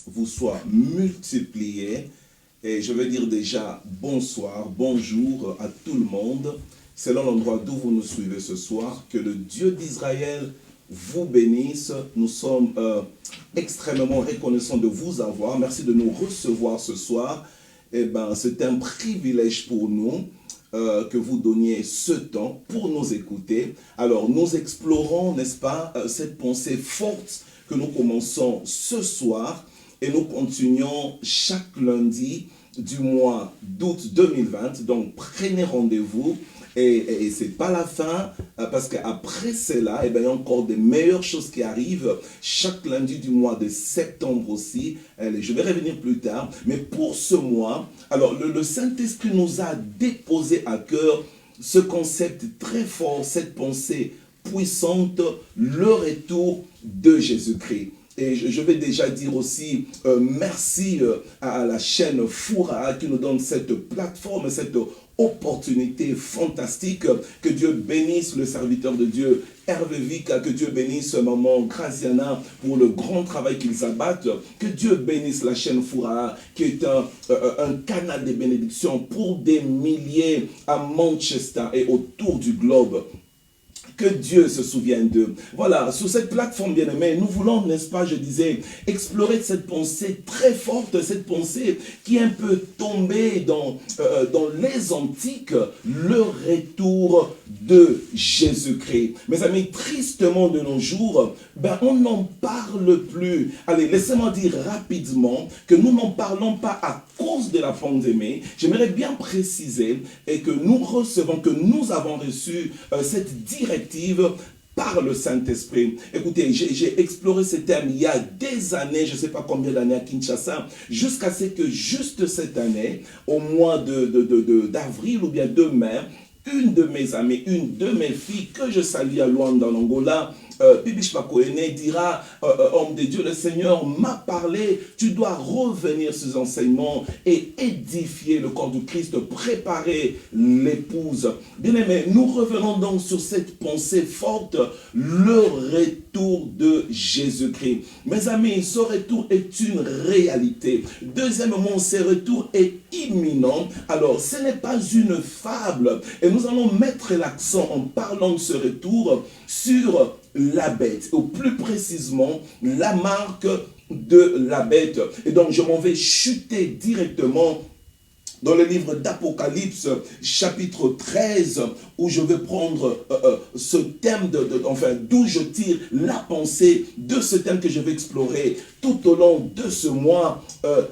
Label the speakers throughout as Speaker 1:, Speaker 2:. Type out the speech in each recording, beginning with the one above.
Speaker 1: vous soit multiplié. Et je veux dire déjà bonsoir, bonjour à tout le monde, selon l'endroit d'où vous nous suivez ce soir. Que le Dieu d'Israël vous bénisse. Nous sommes extrêmement reconnaissants de vous avoir. Merci de nous recevoir ce soir. C'est un privilège pour nous que vous donniez ce temps pour nous écouter. Alors, nous explorons, n'est-ce pas, cette pensée forte que nous commençons ce soir et nous continuons chaque lundi du mois d'août 2020. Donc, prenez rendez-vous et ce n'est pas la fin parce qu'après cela, il y a encore des meilleures choses qui arrivent chaque lundi du mois de septembre aussi. Je vais revenir plus tard. Mais pour ce mois, alors le Saint-Esprit nous a déposé à cœur ce concept très fort, cette pensée puissante, le retour de Jésus-Christ. Et je vais déjà dire aussi merci à la chaîne Foura qui nous donne cette plateforme, cette opportunité fantastique. Que Dieu bénisse le serviteur de Dieu Hervé Vika, que Dieu bénisse maman Graziana pour le grand travail qu'ils abattent. Que Dieu bénisse la chaîne Foura qui est un canal de bénédiction pour des milliers à Manchester et autour du globe. Que Dieu se souvienne d'eux. Voilà, sur cette plateforme bien-aimée, nous voulons, n'est-ce pas, je disais, explorer cette pensée très forte, cette pensée qui est un peu tombée dans les antiques, le retour de Jésus-Christ. Mes amis, tristement de nos jours, on n'en parle plus. Allez, laissez-moi dire rapidement que nous n'en parlons pas à cause de la pandémie. J'aimerais bien préciser et que nous recevons, que nous avons reçu cette directive par le Saint-Esprit. Écoutez, j'ai exploré ce thème il y a des années, je ne sais pas combien d'années à Kinshasa, jusqu'à ce que juste cette année, au mois d'avril ou bien de mai, une de mes amies, une de mes filles que je salue à Luanda en Angola, Bibish Pakoene dira, homme de Dieu, le Seigneur m'a parlé, tu dois revenir sur ces enseignements et édifier le corps du Christ, préparer l'épouse. Bien aimé, nous revenons donc sur cette pensée forte, le retour de Jésus-Christ. Mes amis, ce retour est une réalité. Deuxièmement, ce retour est imminent. Alors, ce n'est pas une fable. Et nous allons mettre l'accent en parlant de ce retour sur la bête, ou plus précisément la marque de la bête. Et donc je m'en vais chuter directement dans le livre d'Apocalypse, chapitre 13, où je vais prendre ce thème, d'où je tire la pensée de ce thème que je vais explorer tout au long de ce mois.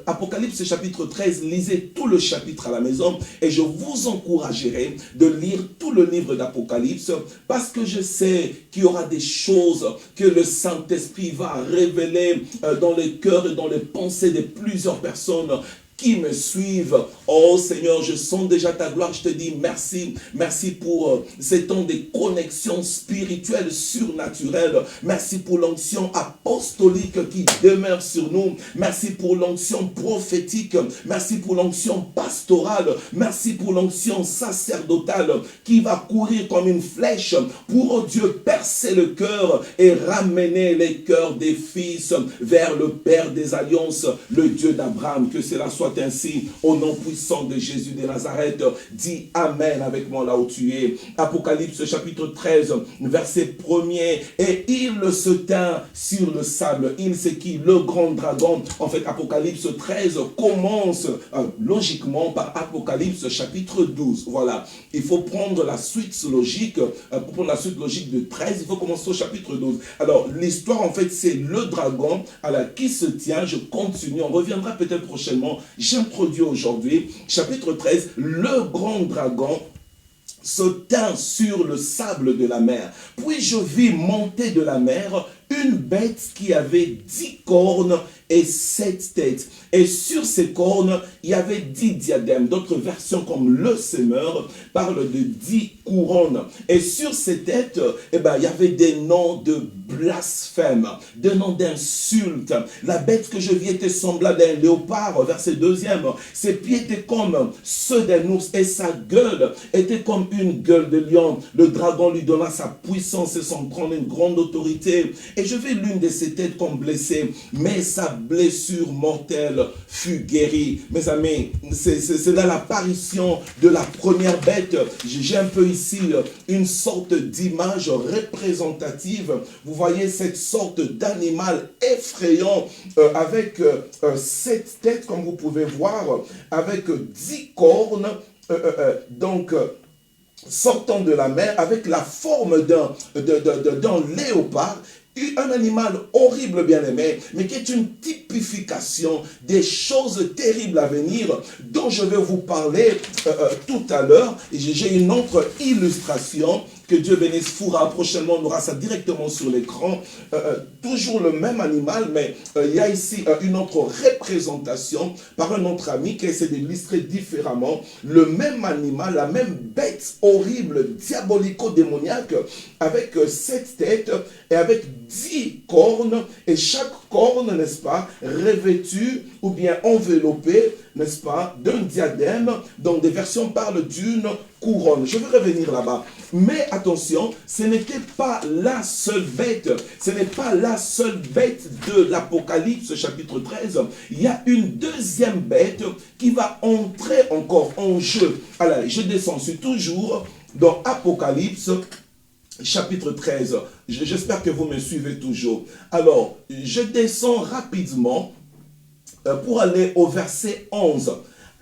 Speaker 1: Apocalypse, chapitre 13, lisez tout le chapitre à la maison et je vous encouragerai de lire tout le livre d'Apocalypse parce que je sais qu'il y aura des choses que le Saint-Esprit va révéler dans les cœurs et dans les pensées de plusieurs personnes qui me suivent. Oh Seigneur, je sens déjà ta gloire. Je te dis merci. Merci pour ces temps de connexion spirituelle, surnaturelle. Merci pour l'onction apostolique qui demeure sur nous. Merci pour l'onction prophétique. Merci pour l'onction pastorale. Merci pour l'onction sacerdotale qui va courir comme une flèche pour, oh Dieu, percer le cœur et ramener les cœurs des fils vers le Père des alliances, le Dieu d'Abraham. Que cela soit ainsi, au nom puissant de Jésus de Nazareth. Dis Amen avec moi là où tu es. Apocalypse chapitre 13, verset 1er. Et il se tint sur le sable. Il, c'est qui? Le grand dragon. En fait, Apocalypse 13 commence logiquement par Apocalypse chapitre 12. Voilà. Il faut prendre la suite logique. Pour prendre la suite logique de 13, il faut commencer au chapitre 12. Alors, l'histoire, en fait, c'est le dragon qui se tient. Je continue. On reviendra peut-être prochainement. J'introduis aujourd'hui, chapitre 13, le grand dragon se tint sur le sable de la mer. Puis je vis monter de la mer une bête qui avait 10 cornes et 7 têtes. Et sur ces cornes, il y avait 10 diadèmes. D'autres versions comme le Semeur parlent de 10 couronnes. Et sur ces têtes, il y avait des noms de blasphème, des noms d'insultes. La bête que je vis était semblable à un léopard, verset 2e. Ses pieds étaient comme ceux d'un ours et sa gueule était comme une gueule de lion. Le dragon lui donna sa puissance et son trône, une grande autorité. Et je vis l'une de ses têtes comme blessée, mais sa blessure mortelle fut guérie. Mes amis, c'est là l'apparition de la première bête. J'ai un peu ici une sorte d'image représentative. Vous voyez cette sorte d'animal effrayant avec 7 têtes, comme vous pouvez voir, avec 10 cornes, sortant de la mer, avec la forme d'un léopard. Un animal horrible, bien-aimé, mais qui est une typification des choses terribles à venir dont je vais vous parler tout à l'heure. Et j'ai une autre illustration que Dieu bénisse, Foura. Prochainement, on aura ça directement sur l'écran. Toujours le même animal, mais il y a ici une autre représentation par un autre ami qui essaie d'illustrer différemment le même animal, la même bête horrible, diabolico-démoniaque, avec 7 têtes et avec 10 cornes, et chaque corne, n'est-ce pas, revêtue ou bien enveloppée, n'est-ce pas, d'un diadème. Donc des versions parlent d'une couronne. Je vais revenir là-bas. Mais attention, ce n'était pas la seule bête. Ce n'est pas la seule bête de l'Apocalypse chapitre 13. Il y a une deuxième bête qui va entrer encore en jeu. Alors, je descends, c'est toujours dans Apocalypse chapitre 13. J'espère que vous me suivez toujours. Alors, je descends rapidement pour aller au verset 11.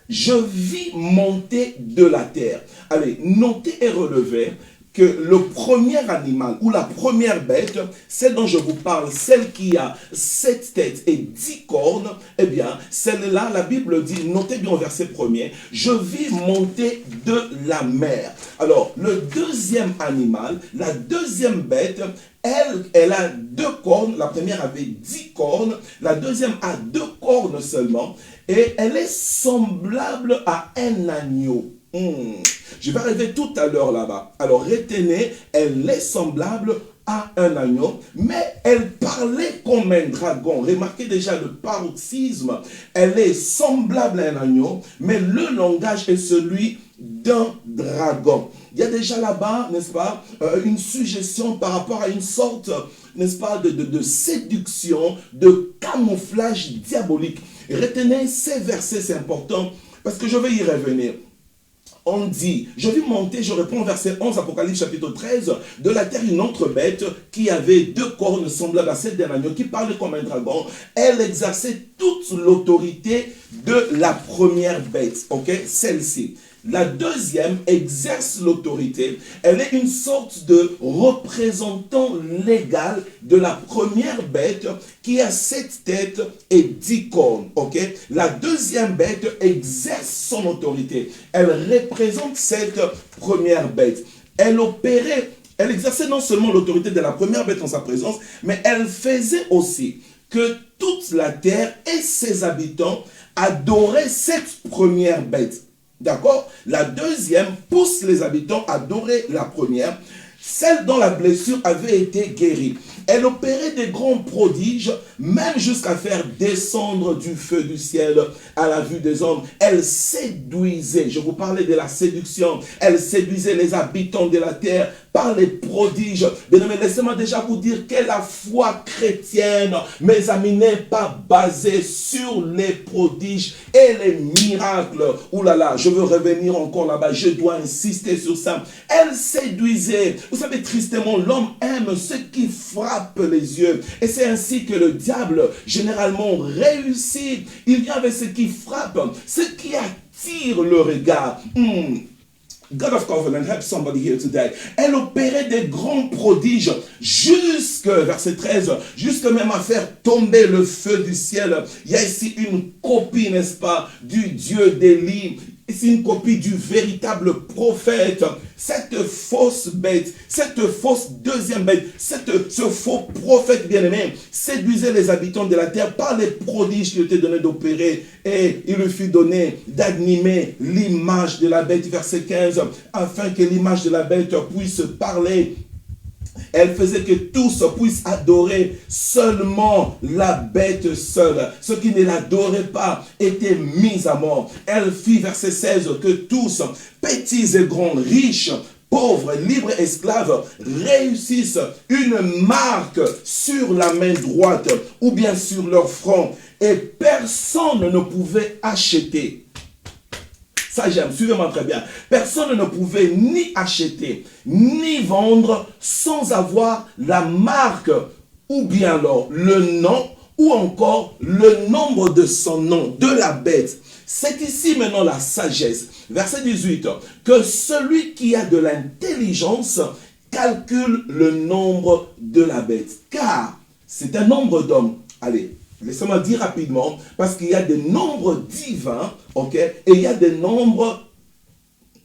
Speaker 1: Je vis monter de la terre. Allez, notez et relevez que le premier animal ou la première bête, celle dont je vous parle, celle qui a 7 têtes et 10 cornes, eh bien, celle-là, la Bible dit, notez bien au verset 1er, je vis monter de la mer. Alors, le deuxième animal, la deuxième bête, elle a 2 cornes. La première avait 10 cornes. La deuxième a 2 cornes seulement. Et elle est semblable à un agneau. Je vais arriver tout à l'heure là-bas. Alors, retenez, elle est semblable à un agneau, mais elle parlait comme un dragon. Remarquez déjà le paroxysme. Elle est semblable à un agneau, mais le langage est celui d'un dragon. Il y a déjà là-bas, n'est-ce pas, une suggestion par rapport à une sorte, n'est-ce pas, de séduction, de camouflage diabolique. Retenez ces versets, c'est important, parce que je vais y revenir. On dit, je vis monter, je réponds au verset 11, Apocalypse chapitre 13, de la terre une autre bête qui avait 2 cornes semblables à celle d'un agneau, qui parlait comme un dragon. Elle exerçait toute l'autorité de la première bête, ok, celle-ci. La deuxième exerce l'autorité. Elle est une sorte de représentant légal de la première bête qui a 7 têtes et 10 cornes. Okay? La deuxième bête exerce son autorité. Elle représente cette première bête. Elle exerçait non seulement l'autorité de la première bête en sa présence, mais elle faisait aussi que toute la terre et ses habitants adoraient cette première bête. D'accord? La deuxième pousse les habitants à adorer la première, celle dont la blessure avait été guérie. Elle opérait des grands prodiges, même jusqu'à faire descendre du feu du ciel à la vue des hommes. Elle séduisait, je vous parlais de la séduction, elle séduisait les habitants de la terre par les prodiges. Bien aimé, laissez-moi déjà vous dire que la foi chrétienne, mes amis, n'est pas basée sur les prodiges et les miracles. Ouh là là, je veux revenir encore là-bas, je dois insister sur ça. Elle séduisait. Vous savez, tristement, l'homme aime ce qui frappe les yeux. Et c'est ainsi que le diable, généralement, réussit. Il vient avec ce qui frappe, ce qui attire le regard. God of Covenant, help somebody here today. Elle opérait des grands prodiges jusque, verset 13, jusque même à faire tomber le feu du ciel. Il y a ici une copie, n'est-ce pas, du Dieu d'Élie. C'est une copie du véritable prophète. Cette fausse bête, cette fausse deuxième bête, ce faux prophète bien-aimé séduisait les habitants de la terre par les prodiges qui étaient donnés d'opérer. Et il lui fut donné d'animer l'image de la bête, verset 15, afin que l'image de la bête puisse parler. Elle faisait que tous puissent adorer seulement la bête seule. Ceux qui ne l'adoraient pas étaient mis à mort. Elle fit, verset 16, que tous, petits et grands, riches, pauvres, libres, esclaves, réussissent une marque sur la main droite ou bien sur leur front et personne ne pouvait acheter. Ça j'aime, suivez-moi très bien. Personne ne pouvait ni acheter, ni vendre sans avoir la marque ou bien alors le nom ou encore le nombre de son nom, de la bête. C'est ici maintenant la sagesse. Verset 18. Que celui qui a de l'intelligence calcule le nombre de la bête. Car c'est un nombre d'hommes. Allez, laissez-moi dire rapidement, parce qu'il y a des nombres divins, ok, et il y a des nombres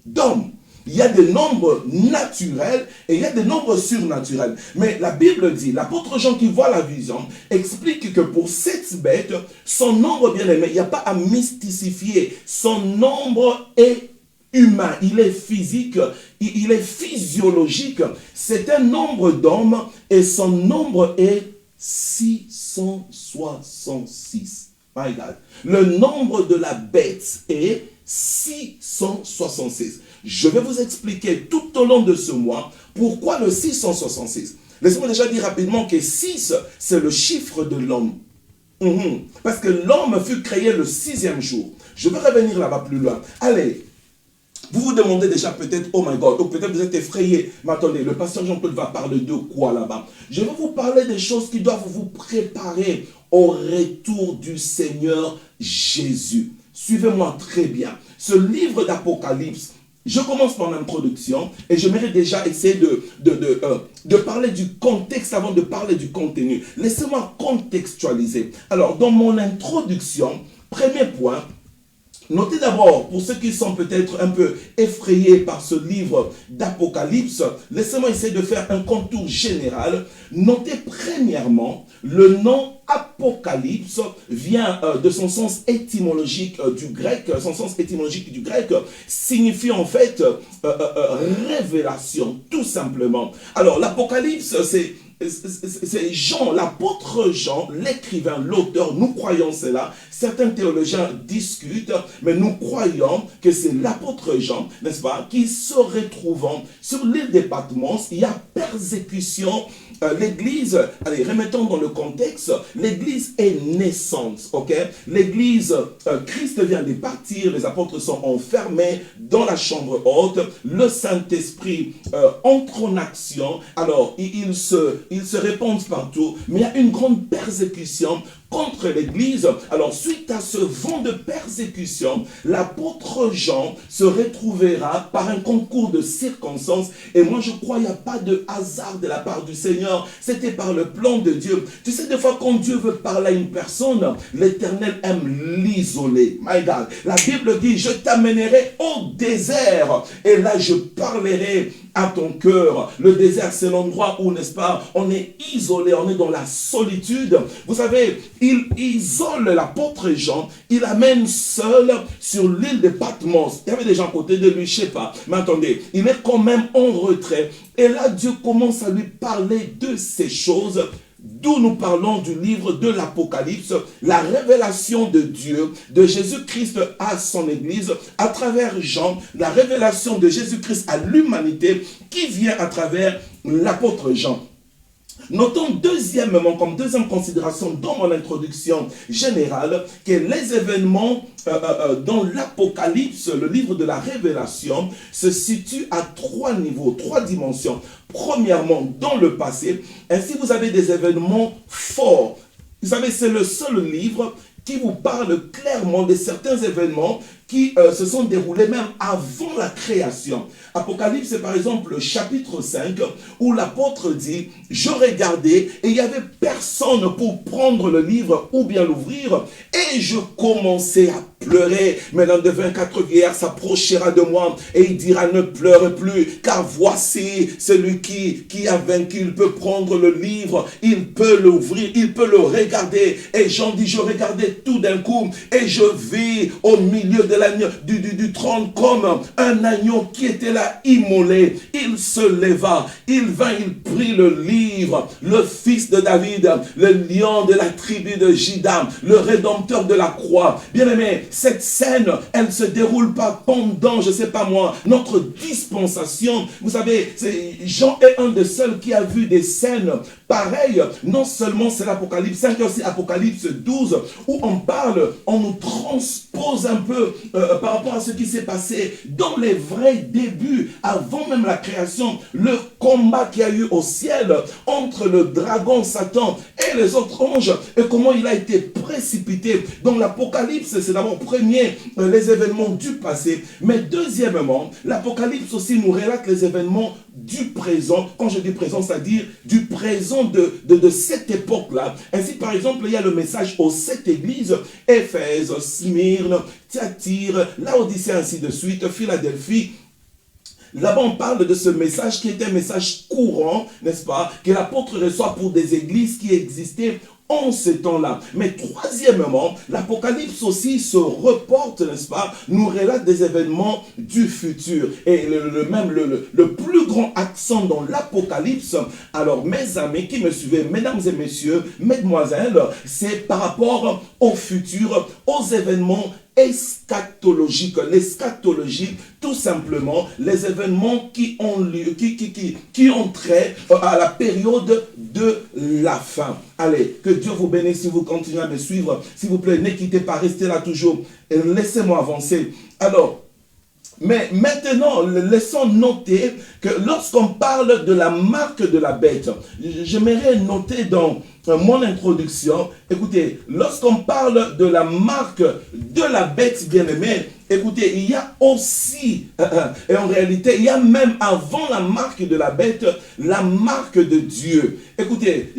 Speaker 1: d'hommes. Il y a des nombres naturels et il y a des nombres surnaturels. Mais la Bible dit, l'apôtre Jean qui voit la vision, explique que pour cette bête, son nombre bien aimé, il n'y a pas à mystifier. Son nombre est humain, il est physique, il est physiologique. C'est un nombre d'hommes et son nombre est 666. My God. Le nombre de la bête est 666. Je vais vous expliquer tout au long de ce mois pourquoi le 666. Laissez-moi déjà dire rapidement que 6, c'est le chiffre de l'homme. Parce que l'homme fut créé le 6e jour. Je vais revenir là-bas plus loin. Allez, vous vous demandez déjà peut-être, oh my God, ou peut-être vous êtes effrayé. Mais attendez, le pasteur Jean-Claude va parler de quoi là-bas? Je vais vous parler des choses qui doivent vous préparer au retour du Seigneur Jésus. Suivez-moi très bien. Ce livre d'Apocalypse, je commence par l'introduction et j'aimerais déjà essayer de parler du contexte avant de parler du contenu. Laissez-moi contextualiser. Alors, dans mon introduction, premier point, notez d'abord, pour ceux qui sont peut-être un peu effrayés par ce livre d'Apocalypse, laissez-moi essayer de faire un contour général. Notez premièrement, le nom Apocalypse vient de son sens étymologique du grec. Son sens étymologique du grec signifie en fait révélation, tout simplement. Alors, l'Apocalypse, c'est Jean, l'apôtre Jean, l'écrivain, l'auteur, nous croyons cela. Certains théologiens discutent, mais nous croyons que c'est l'apôtre Jean, n'est-ce pas, qui se retrouvant sur l'île des Patmos. Il y a persécution. L'église, allez, remettons dans le contexte, l'église est naissante, ok? L'église, Christ vient de partir, les apôtres sont enfermés dans la chambre haute, le Saint-Esprit entre en action, alors il se répand partout, mais il y a une grande persécution contre l'église. Alors suite à ce vent de persécution, l'apôtre Jean se retrouvera par un concours de circonstances, et moi je crois qu'il n'y a pas de hasard de la part du Seigneur, c'était par le plan de Dieu. Tu sais, des fois quand Dieu veut parler à une personne, l'Éternel aime l'isoler. My God, la Bible dit, je t'amènerai au désert et là je parlerai à ton cœur. Le désert, c'est l'endroit où, n'est-ce pas, on est isolé, on est dans la solitude. Vous savez, il isole l'apôtre Jean, il amène seul sur l'île de Patmos. Il y avait des gens à côté de lui, je ne sais pas. Mais attendez, il est quand même en retrait. Et là, Dieu commence à lui parler de ces choses. D'où nous parlons du livre de l'Apocalypse, la révélation de Dieu, de Jésus-Christ à son Église, à travers Jean, la révélation de Jésus-Christ à l'humanité qui vient à travers l'apôtre Jean. Notons deuxièmement, comme deuxième considération dans mon introduction générale, que les événements dans l'Apocalypse, le livre de la Révélation, se situent à 3 niveaux, 3 dimensions. Premièrement, dans le passé, ainsi vous avez des événements forts. Vous savez, c'est le seul livre qui vous parle clairement de certains événements qui se sont déroulés même avant la création. Apocalypse, c'est par exemple le chapitre 5, où l'apôtre dit, je regardais et il n'y avait personne pour prendre le livre ou bien l'ouvrir, et je commençais à pleurer. Mais l'un des 24 vieillards s'approchera de moi et il dira, ne pleure plus, car voici celui qui a vaincu, il peut prendre le livre, il peut l'ouvrir, il peut le regarder. Et Jean dit, je regardais tout d'un coup et je vis au milieu de l'agneau, du trône comme un agneau qui était là immolé. Il se leva, il vint, il prit le livre, le fils de David, le lion de la tribu de Juda, le rédempteur de la croix. Bien-aimé, cette scène, elle ne se déroule pas pendant, je ne sais pas moi, notre dispensation. Vous savez, Jean est un des seuls qui a vu des scènes pareilles. Non seulement c'est l'Apocalypse 5, mais aussi Apocalypse 12, où on parle, on nous transpose un peu par rapport à ce qui s'est passé dans les vrais débuts, avant même la création, le combat qu'il y a eu au ciel entre le dragon Satan et les autres anges, et comment il a été précipité. Donc l'Apocalypse, c'est d'abord premier les événements du passé, mais deuxièmement, l'Apocalypse aussi nous relate les événements du présent. Quand je dis présent, c'est-à-dire du présent de cette époque-là. Ainsi, par exemple, il y a le message aux 7 églises, Éphèse, Smyrne, Thyatire, Laodicée, ainsi de suite, Philadelphie. Là-bas, on parle de ce message qui est un message courant, n'est-ce pas, que l'apôtre reçoit pour des églises qui existaient en ce temps-là. Mais troisièmement, l'Apocalypse aussi se reporte, n'est-ce pas, nous relate des événements du futur. Et le plus grand accent dans l'Apocalypse, alors mes amis qui me suivez, mesdames et messieurs, mesdemoiselles, c'est par rapport au futur, aux événements eschatologique. L'eschatologie, tout simplement, les événements qui ont lieu, qui ont trait à la période de la fin. Allez, que Dieu vous bénisse si vous continuez à me suivre. S'il vous plaît, ne quittez pas, restez là toujours. Et laissez-moi avancer. Alors, mais maintenant, laissons noter que lorsqu'on parle de la marque de la bête, j'aimerais noter dans mon introduction, écoutez, lorsqu'on parle de la marque de la bête bien-aimée, écoutez, il y a aussi, et en réalité, il y a même avant la marque de la bête, la marque de Dieu. Écoutez,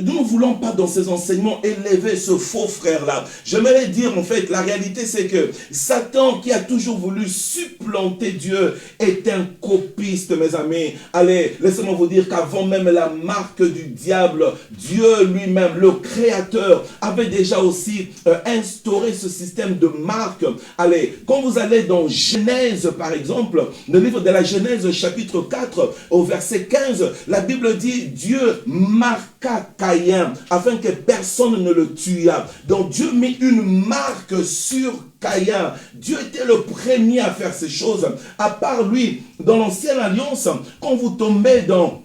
Speaker 1: nous ne voulons pas dans ces enseignements élever ce faux frère-là. J'aimerais dire en fait, la réalité c'est que Satan qui a toujours voulu supplanter Dieu est un copiste, mes amis. Allez, laissez-moi vous dire qu'avant même la marque du diable, Dieu lui-même, le créateur, avait déjà aussi instauré ce système de marque. Allez, quand vous allez dans Genèse par exemple, le livre de la Genèse chapitre 4 au verset 15, la Bible dit Dieu marqua Caïn afin que personne ne le tuât. Donc Dieu mit une marque sur Caïn. Dieu était le premier à faire ces choses. À part lui, dans l'ancienne alliance, quand vous tombez dans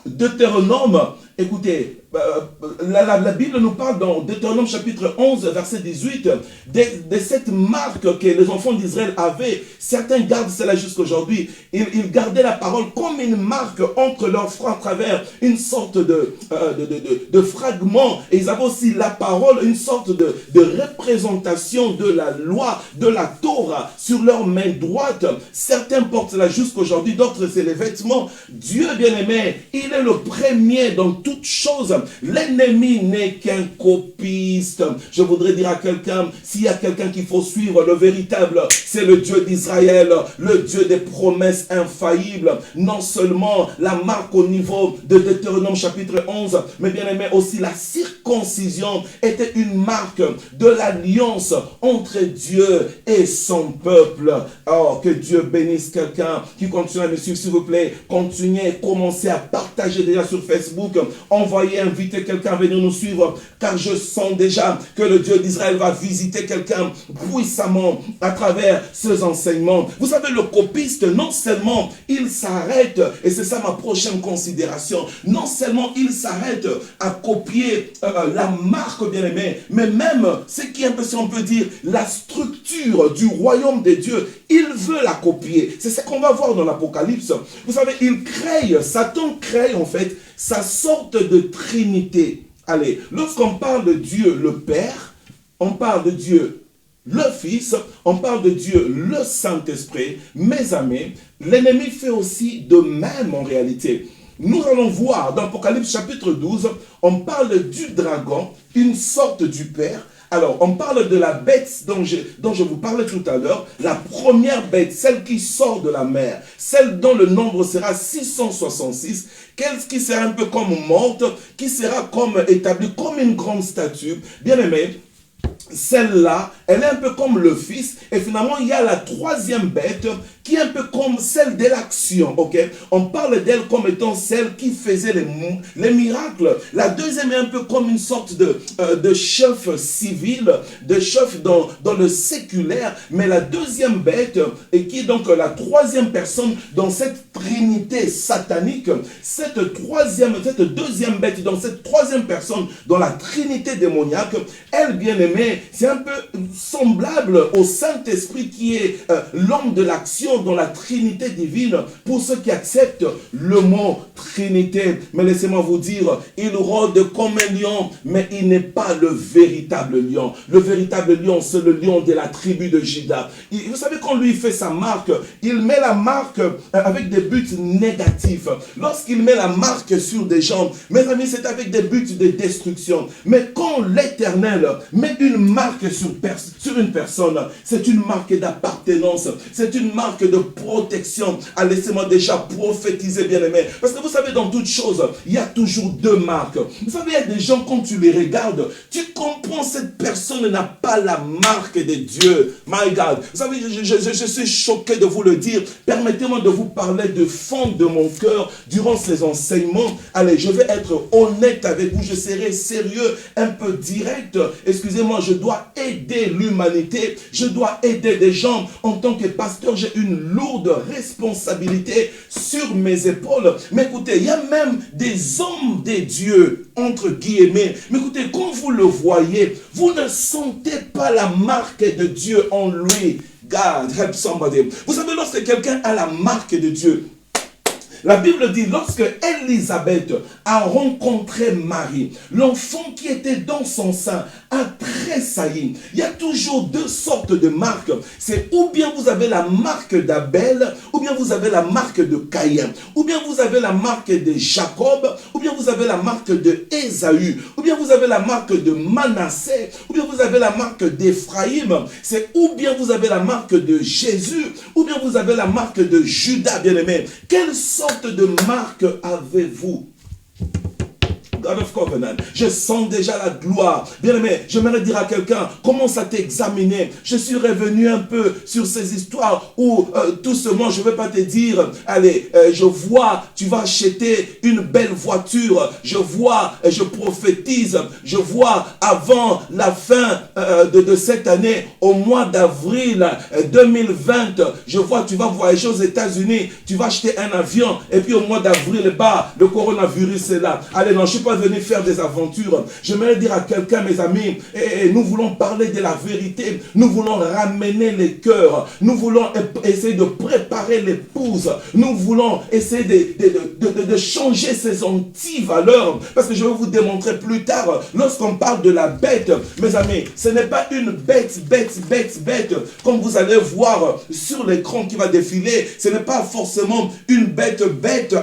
Speaker 1: Deutéronome, écoutez, la Bible nous parle dans Deutéronome chapitre 11, verset 18, de cette marque que les enfants d'Israël avaient. Certains gardent cela jusqu'aujourd'hui. Ils gardaient la parole comme une marque entre leurs fronts à travers une sorte de fragment. Et ils avaient aussi la parole, une sorte de représentation de la loi, de la Torah sur leur main droite. Certains portent cela jusqu'aujourd'hui, d'autres c'est les vêtements. Dieu bien-aimé, il est le premier dans toutes choses. L'ennemi n'est qu'un copiste. Je voudrais dire à quelqu'un, s'il y a quelqu'un qu'il faut suivre, le véritable, c'est le Dieu d'Israël, le Dieu des promesses infaillibles. Non seulement la marque au niveau de Deutéronome chapitre 11, mais bien aimé aussi la circoncision était une marque de l'alliance entre Dieu et son peuple. Oh, que Dieu bénisse quelqu'un qui continue à me suivre, s'il vous plaît. Continuez, commencez à partager déjà sur Facebook, envoyez, invitez quelqu'un à venir nous suivre, car je sens déjà que le Dieu d'Israël va visiter quelqu'un puissamment à travers ces enseignements. Vous savez, le copiste, non seulement il s'arrête, et c'est ça ma prochaine considération, non seulement il s'arrête à copier la marque bien-aimée, mais même, ce qui est un peu, si on peut dire, la structure du royaume de Dieu, il veut la copier. C'est ce qu'on va voir dans l'Apocalypse. Vous savez, Satan crée en fait sa sorte de trinité. Allez, lorsqu'on parle de Dieu le Père, on parle de Dieu le Fils, on parle de Dieu le Saint-Esprit. Mes amis, l'ennemi fait aussi de même en réalité. Nous allons voir dans l'Apocalypse chapitre 12, on parle du dragon, une sorte du Père. Alors, on parle de la bête dont je vous parlais tout à l'heure, la première bête, celle qui sort de la mer, celle dont le nombre sera 666, qui sera un peu comme morte, qui sera comme établie comme une grande statue. Bien aimé, celle-là, elle est un peu comme le fils. Et finalement, il y a la troisième bête qui est un peu comme celle de l'action. Ok, on parle d'elle comme étant celle qui faisait les miracles. La deuxième est un peu comme une sorte de chef civil, de chef dans le séculaire. Mais la deuxième bête, et qui est donc la troisième personne dans cette trinité satanique, cette deuxième bête, dans cette troisième personne, dans la trinité démoniaque, elle, bien aimée, c'est un peu semblable au Saint-Esprit qui est l'homme de l'action dans la Trinité divine pour ceux qui acceptent le mot Trinité. Mais laissez-moi vous dire, il rôde comme un lion, mais il n'est pas le véritable lion. Le véritable lion, c'est le lion de la tribu de Juda. Vous savez, quand lui fait sa marque, il met la marque avec des buts négatifs. Lorsqu'il met la marque sur des gens, mes amis, c'est avec des buts de destruction. Mais quand l'Éternel met une marque sur une personne, c'est une marque d'appartenance, c'est une marque de protection. Ah, laissez-moi déjà prophétiser, bien-aimé. Parce que vous savez, dans toute chose, il y a toujours deux marques. Vous savez, il y a des gens, quand tu les regardes, tu comprends, cette personne n'a pas la marque de Dieu. My God. Vous savez, je suis choqué de vous le dire. Permettez-moi de vous parler du fond de mon cœur durant ces enseignements. Allez, je vais être honnête avec vous, je serai sérieux, un peu direct. Excusez-moi, je dois aider l'humanité, je dois aider des gens. En tant que pasteur, j'ai une lourde responsabilité sur mes épaules. Mais écoutez, il y a même des hommes des dieux, entre guillemets. Mais écoutez, quand vous le voyez, vous ne sentez pas la marque de Dieu en lui. God help somebody. Vous savez, lorsque quelqu'un a la marque de Dieu, la Bible dit, lorsque Élisabeth a rencontré Marie, l'enfant qui était dans son sein a tressailli. Il y a toujours deux sortes de marques. C'est ou bien vous avez la marque d'Abel, ou bien vous avez la marque de Caïn, ou bien vous avez la marque de Jacob, ou bien vous avez la marque de Ésaü, ou bien vous avez la marque de Manassé, ou bien vous avez la marque d'Éphraïm. C'est ou bien vous avez la marque de Jésus, ou bien vous avez la marque de Judas, bien-aimé. Quelle sorte de marque avez-vous? God of Covenant. Je sens déjà la gloire. Bien-aimé, j'aimerais dire à quelqu'un, commence à t'examiner. Je suis revenu un peu sur ces histoires où doucement, je ne vais pas te dire, allez, je vois, tu vas acheter une belle voiture. Je vois, je prophétise, je vois avant la fin de cette année, au mois d'avril 2020, je vois, tu vas voyager aux États-Unis, tu vas acheter un avion, et puis au mois d'avril, bah, le coronavirus est là. Allez, non, je ne suis pas venu faire des aventures. J'aimerais dire à quelqu'un, mes amis, et nous voulons parler de la vérité. Nous voulons ramener les cœurs. Nous voulons essayer de préparer l'épouse. Nous voulons essayer de changer ses anti-valeurs. Parce que je vais vous démontrer plus tard, lorsqu'on parle de la bête, mes amis, ce n'est pas une bête, comme vous allez voir sur l'écran qui va défiler. Ce n'est pas forcément une bête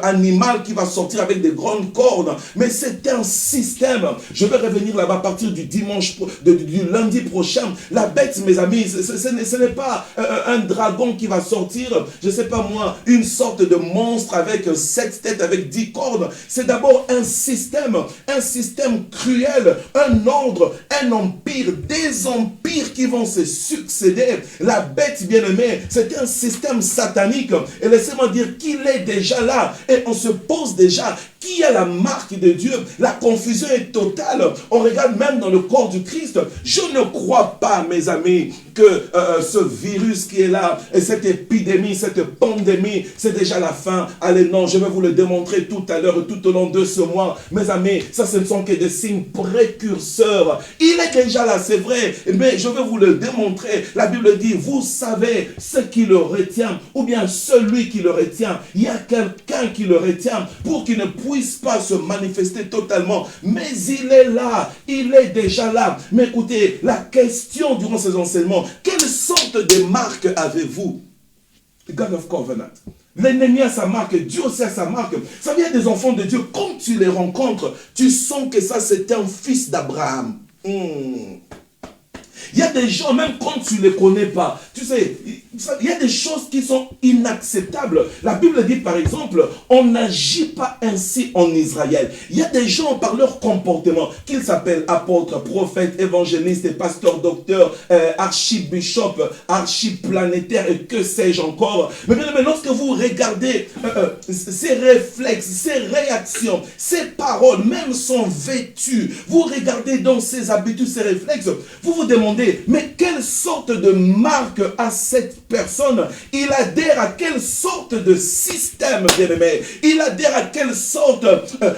Speaker 1: animale qui va sortir avec des grandes cornes. Mais c'est un système. Je vais revenir là-bas à partir du dimanche, du lundi prochain. La bête, mes amis, ce n'est pas un dragon qui va sortir, je ne sais pas moi, une sorte de monstre avec 7 têtes, avec 10 cornes. C'est d'abord un système cruel, un ordre, un empire, des empires qui vont se succéder. La bête, bien-aimée, c'est un système satanique. Et laissez-moi dire qu'il est déjà là. Et on se pose déjà, qui a la marque de Dieu? La confusion est totale. On regarde même dans le corps du Christ. Je ne crois pas, mes amis, que ce virus qui est là, et cette épidémie, cette pandémie, c'est déjà la fin. Allez, non, je vais vous le démontrer tout à l'heure, tout au long de ce mois. Mes amis, ça, ce ne sont que des signes précurseurs. Il est déjà là, c'est vrai, mais je vais vous le démontrer. La Bible dit, vous savez ce qui le retient, ou bien celui qui le retient. Il y a quelqu'un qui le retient pour qu'il ne puisse pas se manifester totalement. Mais il est là, il est déjà là. Mais écoutez, la question durant ces enseignements, quelle sorte de marque avez-vous? God of Covenant. L'ennemi a sa marque, Dieu aussi a sa marque. Ça vient des enfants de Dieu. Quand tu les rencontres, tu sens que ça c'est un fils d'Abraham. Il y a des gens, même quand tu ne les connais pas, tu sais, il y a des choses qui sont inacceptables. La Bible dit par exemple, on n'agit pas ainsi en Israël. Il y a des gens par leur comportement, qu'ils s'appellent apôtres, prophètes, évangélistes, pasteurs, docteurs, archibishop, archiplanétaires et que sais-je encore. Mais lorsque vous regardez ces réflexes, ces réactions, ces paroles, même sont vêtues, vous regardez dans ses habitudes, ses réflexes, vous vous demandez, mais quelle sorte de marque a cette personne? Il adhère à quelle sorte de système, bien-aimé? Il adhère à quelle sorte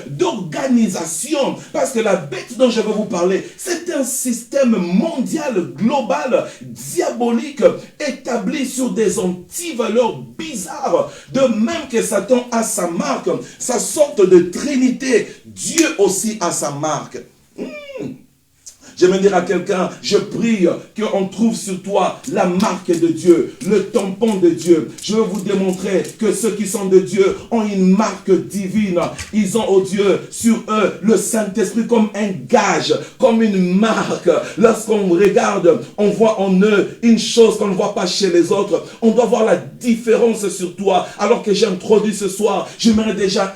Speaker 1: d'organisation? Parce que la bête dont je vais vous parler, c'est un système mondial, global, diabolique, établi sur des antivaleurs bizarres. De même que Satan a sa marque, sa sorte de trinité, Dieu aussi a sa marque. J'aimerais dire à quelqu'un, je prie qu'on trouve sur toi la marque de Dieu, le tampon de Dieu. Je veux vous démontrer que ceux qui sont de Dieu ont une marque divine. Ils ont, oh Dieu, sur eux le Saint-Esprit comme un gage, comme une marque. Lorsqu'on regarde, on voit en eux une chose qu'on ne voit pas chez les autres. On doit voir la différence sur toi. Alors que j'ai introduit ce soir, j'aimerais déjà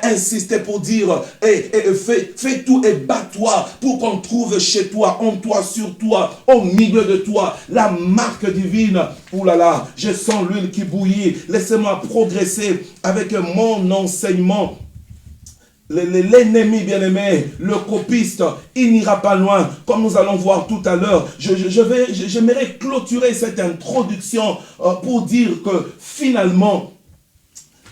Speaker 1: insister pour dire, fais tout et bats-toi pour qu'on trouve chez toi, en toi, sur toi, au milieu de toi, la marque divine. Ouh là là, je sens l'huile qui bouillit. Laissez-moi progresser avec mon enseignement. L'ennemi bien-aimé, le copiste, il n'ira pas loin, comme nous allons voir tout à l'heure. J'aimerais clôturer cette introduction pour dire que finalement,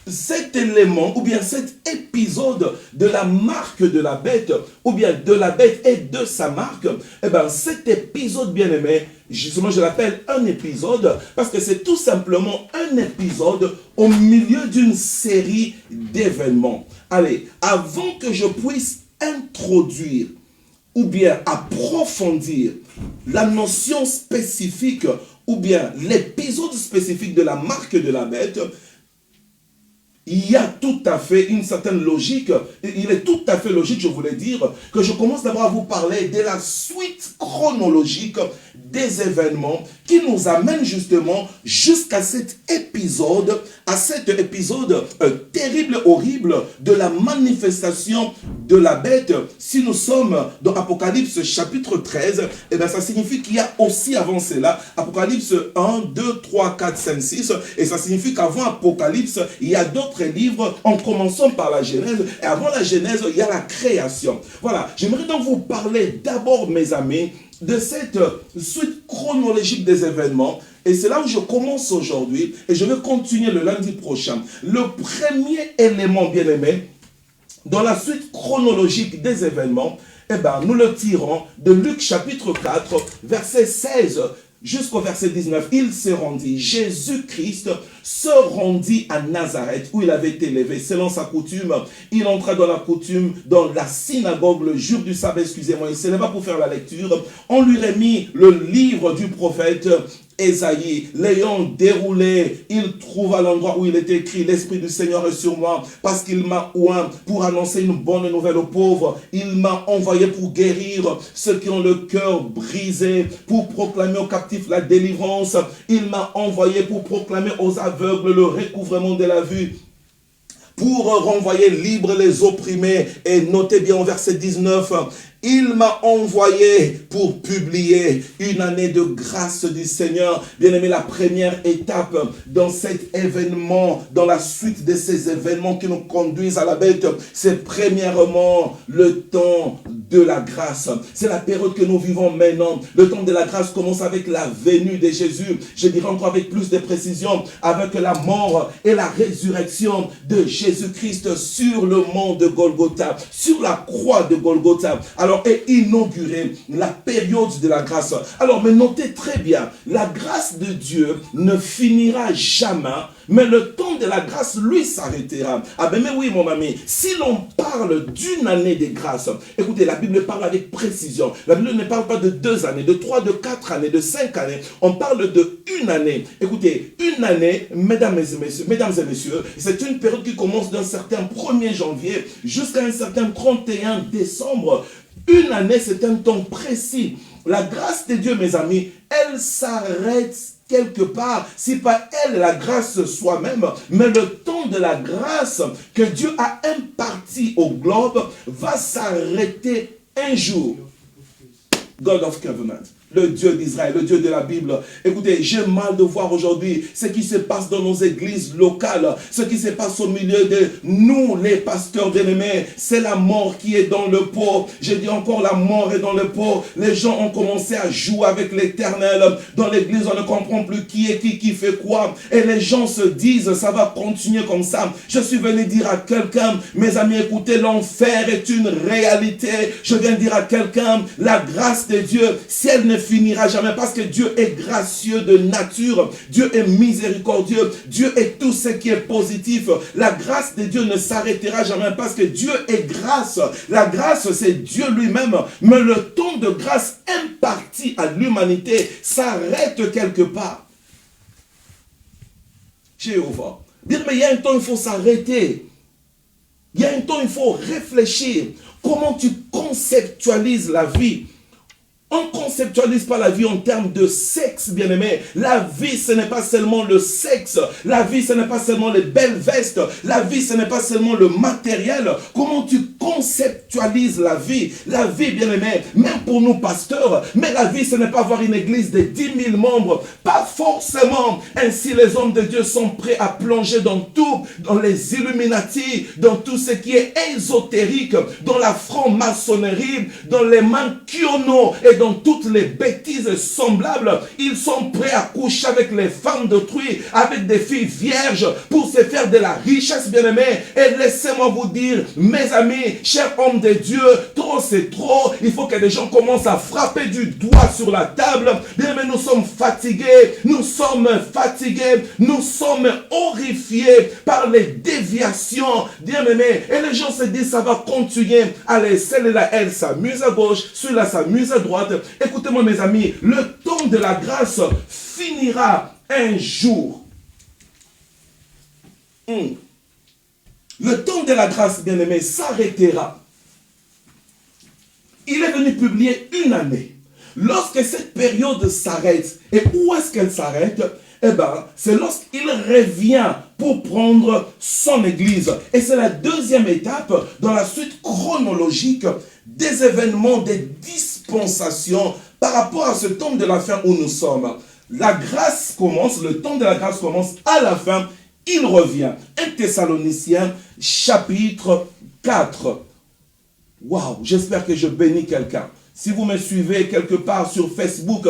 Speaker 1: cet élément, ou bien cet épisode de la marque de la bête, ou bien de la bête et de sa marque, eh bien cet épisode bien-aimé, justement je l'appelle un épisode, parce que c'est tout simplement un épisode au milieu d'une série d'événements. Allez, avant que je puisse introduire, ou bien approfondir la notion spécifique, ou bien l'épisode spécifique de la marque de la bête, il y a tout à fait une certaine logique, il est tout à fait logique, je voulais dire, que je commence d'abord à vous parler de la suite chronologique des événements qui nous amène justement jusqu'à cet épisode, terrible, horrible de la manifestation de la bête. Si nous sommes dans Apocalypse chapitre 13, eh bien ça signifie qu'il y a aussi avant cela, Apocalypse 1, 2, 3, 4, 5, 6, et ça signifie qu'avant Apocalypse, il y a d'autres livres, en commençant par la Genèse, et avant la Genèse, il y a la création. Voilà, j'aimerais donc vous parler d'abord, mes amis, de cette suite chronologique des événements, et c'est là où je commence aujourd'hui, et je vais continuer le lundi prochain. Le premier élément, bien-aimé, dans la suite chronologique des événements, eh ben, nous le tirons de Luc chapitre 4, verset 16 jusqu'au verset 19. Il se rendit, Jésus-Christ se rendit à Nazareth, où il avait été élevé. Selon sa coutume, il entra dans la coutume, dans la synagogue, le jour du sabbat, excusez-moi, il s'éleva pour faire la lecture. On lui remit le livre du prophète Ésaïe. L'ayant déroulé, il trouva l'endroit où il était écrit: l'Esprit du Seigneur est sur moi, parce qu'il m'a oint pour annoncer une bonne nouvelle aux pauvres. Il m'a envoyé pour guérir ceux qui ont le cœur brisé, pour proclamer aux captifs la délivrance. Il m'a envoyé pour proclamer aux aveugles le recouvrement de la vue, pour renvoyer libres les opprimés. Et notez bien au verset 19, il m'a envoyé pour publier une année de grâce du Seigneur. Bien-aimé, la première étape dans cet événement, dans la suite de ces événements qui nous conduisent à la bête, c'est premièrement le temps de la grâce. C'est la période que nous vivons maintenant. Le temps de la grâce commence avec la venue de Jésus. Je dirais encore avec plus de précision, avec la mort et la résurrection de Jésus-Christ sur le mont de Golgotha, sur la croix de Golgotha. Alors, est inaugurée la période de la grâce. Alors, mais notez très bien, la grâce de Dieu ne finira jamais, mais le temps de la grâce, lui, s'arrêtera. Ah ben mais oui, mon ami, si l'on parle d'une année de grâce, écoutez, la Bible parle avec précision. La Bible ne parle pas de 2 années, de 3, de 4 années, de 5 années. On parle de une année. Écoutez, une année, mesdames et messieurs, c'est une période qui commence d'un certain 1er janvier jusqu'à un certain 31 décembre. Une année, c'est un temps précis. La grâce de Dieu, mes amis, elle s'arrête quelque part, si pas elle, la grâce soi-même, mais le temps de la grâce que Dieu a imparti au globe va s'arrêter un jour. God of Covenant, le Dieu d'Israël, le Dieu de la Bible. Écoutez, j'ai mal de voir aujourd'hui ce qui se passe dans nos églises locales, ce qui se passe au milieu de nous, les pasteurs bien-aimés. C'est la mort qui est dans le pot. Je dis encore, la mort est dans le pot. Les gens ont commencé à jouer avec l'Éternel. Dans l'église, on ne comprend plus qui est qui fait quoi. Et les gens se disent, ça va continuer comme ça. Je suis venu dire à quelqu'un, mes amis, écoutez, l'enfer est une réalité. Je viens dire à quelqu'un, la grâce de Dieu, si elle ne finira jamais, parce que Dieu est gracieux de nature, Dieu est miséricordieux, Dieu est tout ce qui est positif. La grâce de Dieu ne s'arrêtera jamais parce que Dieu est grâce. La grâce, c'est Dieu lui-même, mais le temps de grâce imparti à l'humanité s'arrête quelque part. Jéhovah. Bien, mais il y a un temps, il faut s'arrêter. Il y a un temps, il faut réfléchir. Comment tu conceptualises la vie? On ne conceptualise pas la vie en termes de sexe, bien-aimé. La vie, ce n'est pas seulement le sexe. La vie, ce n'est pas seulement les belles vestes. La vie, ce n'est pas seulement le matériel. Comment tu conceptualises la vie? La vie, bien-aimé, même pour nous pasteurs, mais la vie, ce n'est pas avoir une église de 10 000 membres. Pas forcément. Ainsi, les hommes de Dieu sont prêts à plonger dans tout, dans les Illuminati, dans tout ce qui est ésotérique, dans la franc-maçonnerie, dans les mankiono et dans toutes les bêtises semblables. Ils sont prêts à coucher avec les femmes d'autrui, avec des filles vierges, pour se faire de la richesse, bien-aimés. Et laissez-moi vous dire, mes amis, chers hommes de Dieu, trop c'est trop. Il faut que les gens commencent à frapper du doigt sur la table. Bien-aimés, nous sommes fatigués, nous sommes horrifiés par les déviations, bien-aimés. Et les gens se disent, ça va continuer. Allez, celle-là, elle s'amuse à gauche, celui-là s'amuse à droite. Écoutez-moi, mes amis, le temps de la grâce finira un jour. Le temps de la grâce, bien-aimé, s'arrêtera. Il est venu publier une année. Lorsque cette période s'arrête, et où est-ce qu'elle s'arrête? Eh bien, c'est lorsqu'il revient pour prendre son église. Et c'est la deuxième étape dans la suite chronologique des événements, des dispensations par rapport à ce temps de la fin où nous sommes. La grâce commence, le temps de la grâce commence à la fin, il revient. 1 Thessaloniciens, chapitre 4. Waouh, j'espère que je bénis quelqu'un. Si vous me suivez quelque part sur Facebook,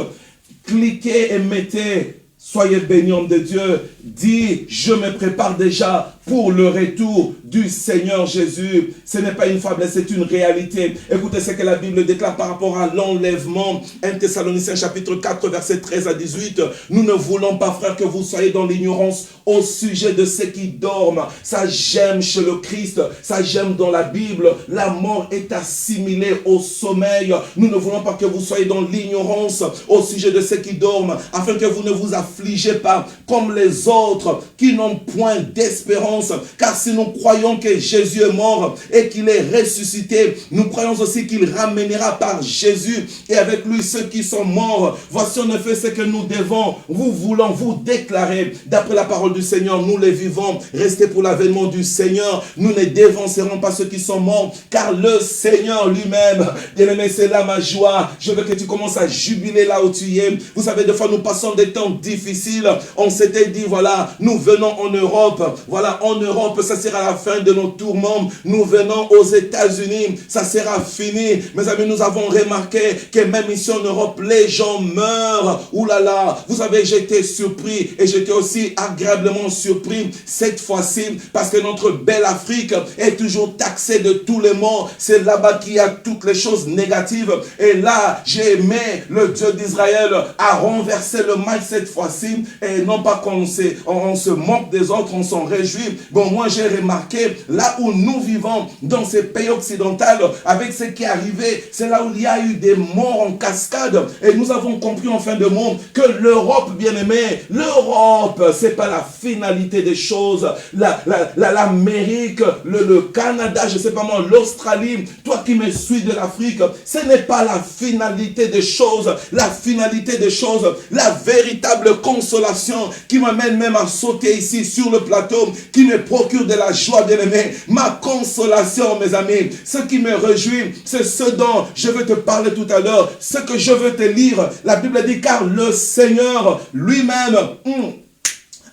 Speaker 1: cliquez et mettez « Soyez bénis, homme de Dieu », dit « Je me prépare déjà pour le retour du Seigneur Jésus ». Ce n'est pas une faiblesse, c'est une réalité. Écoutez ce que la Bible déclare par rapport à l'enlèvement. 1 Thessaloniciens chapitre 4, versets 13 à 18. « Nous ne voulons pas, frères, que vous soyez dans l'ignorance au sujet de ceux qui dorment. » Ça j'aime chez le Christ, ça j'aime dans la Bible. La mort est assimilée au sommeil. Nous ne voulons pas que vous soyez dans l'ignorance au sujet de ceux qui dorment, afin que vous ne vous affligez pas comme les autres qui n'ont point d'espérance. Car si nous croyons que Jésus est mort et qu'il est ressuscité, nous croyons aussi qu'il ramènera par Jésus et avec lui ceux qui sont morts. Voici en effet ce que nous devons, vous voulons vous déclarer. D'après la parole du Seigneur, nous les vivons. Restez pour l'avènement du Seigneur. Nous ne dévancerons pas ceux qui sont morts, car le Seigneur lui-même, bien-aimé, c'est là ma joie. Je veux que tu commences à jubiler là où tu es. Vous savez, des fois nous passons des temps difficiles. On s'était dit, voilà, nous venons en Europe. Voilà, en Europe, ça sera la fin de nos tourments. Nous venons aux États-Unis, ça sera fini. Mes amis, nous avons remarqué que même ici en Europe, les gens meurent. Ouh là là, vous savez, j'étais surpris et j'étais aussi agréablement surpris cette fois-ci parce que notre belle Afrique est toujours taxée de tous les maux. C'est là-bas qu'il y a toutes les choses négatives. Et là, j'ai aimé le Dieu d'Israël à renverser le mal cette fois-ci. Et non pas qu'on se moque des autres, on s'en réjouit. bon, moi j'ai remarqué, là où nous vivons, dans ces pays occidentaux, avec ce qui est arrivé, c'est là où il y a eu des morts en cascade. Et nous avons compris en fin de monde que l'Europe, bien aimé, l'Europe, c'est pas la finalité des choses. L'Amérique, le Canada, je sais pas moi, l'Australie, toi qui me suis de l'Afrique, ce n'est pas la finalité des choses. La finalité des choses, la véritable consolation qui m'amène même à sauter ici sur le plateau, qui me procure de la joie, bien aimé. Ma consolation, mes amis, ce qui me réjouit, c'est ce dont je veux te parler tout à l'heure, ce que je veux te lire. La Bible dit, car le Seigneur lui-même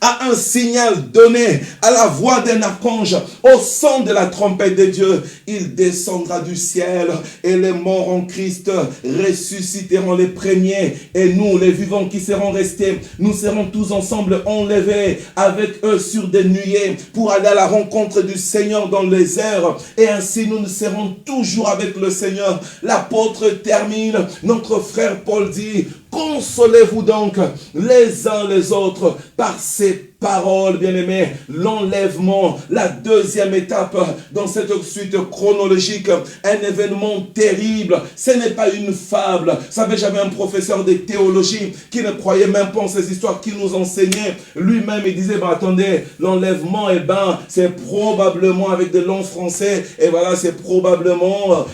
Speaker 1: à un signal donné à la voix d'un archange, au son de la trompette de Dieu, il descendra du ciel et les morts en Christ ressusciteront les premiers et nous, les vivants qui serons restés, nous serons tous ensemble enlevés avec eux sur des nuées pour aller à la rencontre du Seigneur dans les airs et ainsi nous serons toujours avec le Seigneur. L'apôtre termine, notre frère Paul dit, consolez-vous donc les uns les autres par ces paroles, bien-aimés. L'enlèvement, la deuxième étape dans cette suite chronologique, un événement terrible. Ce n'est pas une fable. Vous savez, j'avais un professeur de théologie qui ne croyait même pas en ces histoires qu'il nous enseignait. Lui-même, il disait, bah, attendez, l'enlèvement, c'est probablement, avec de longs français, et voilà, c'est probablement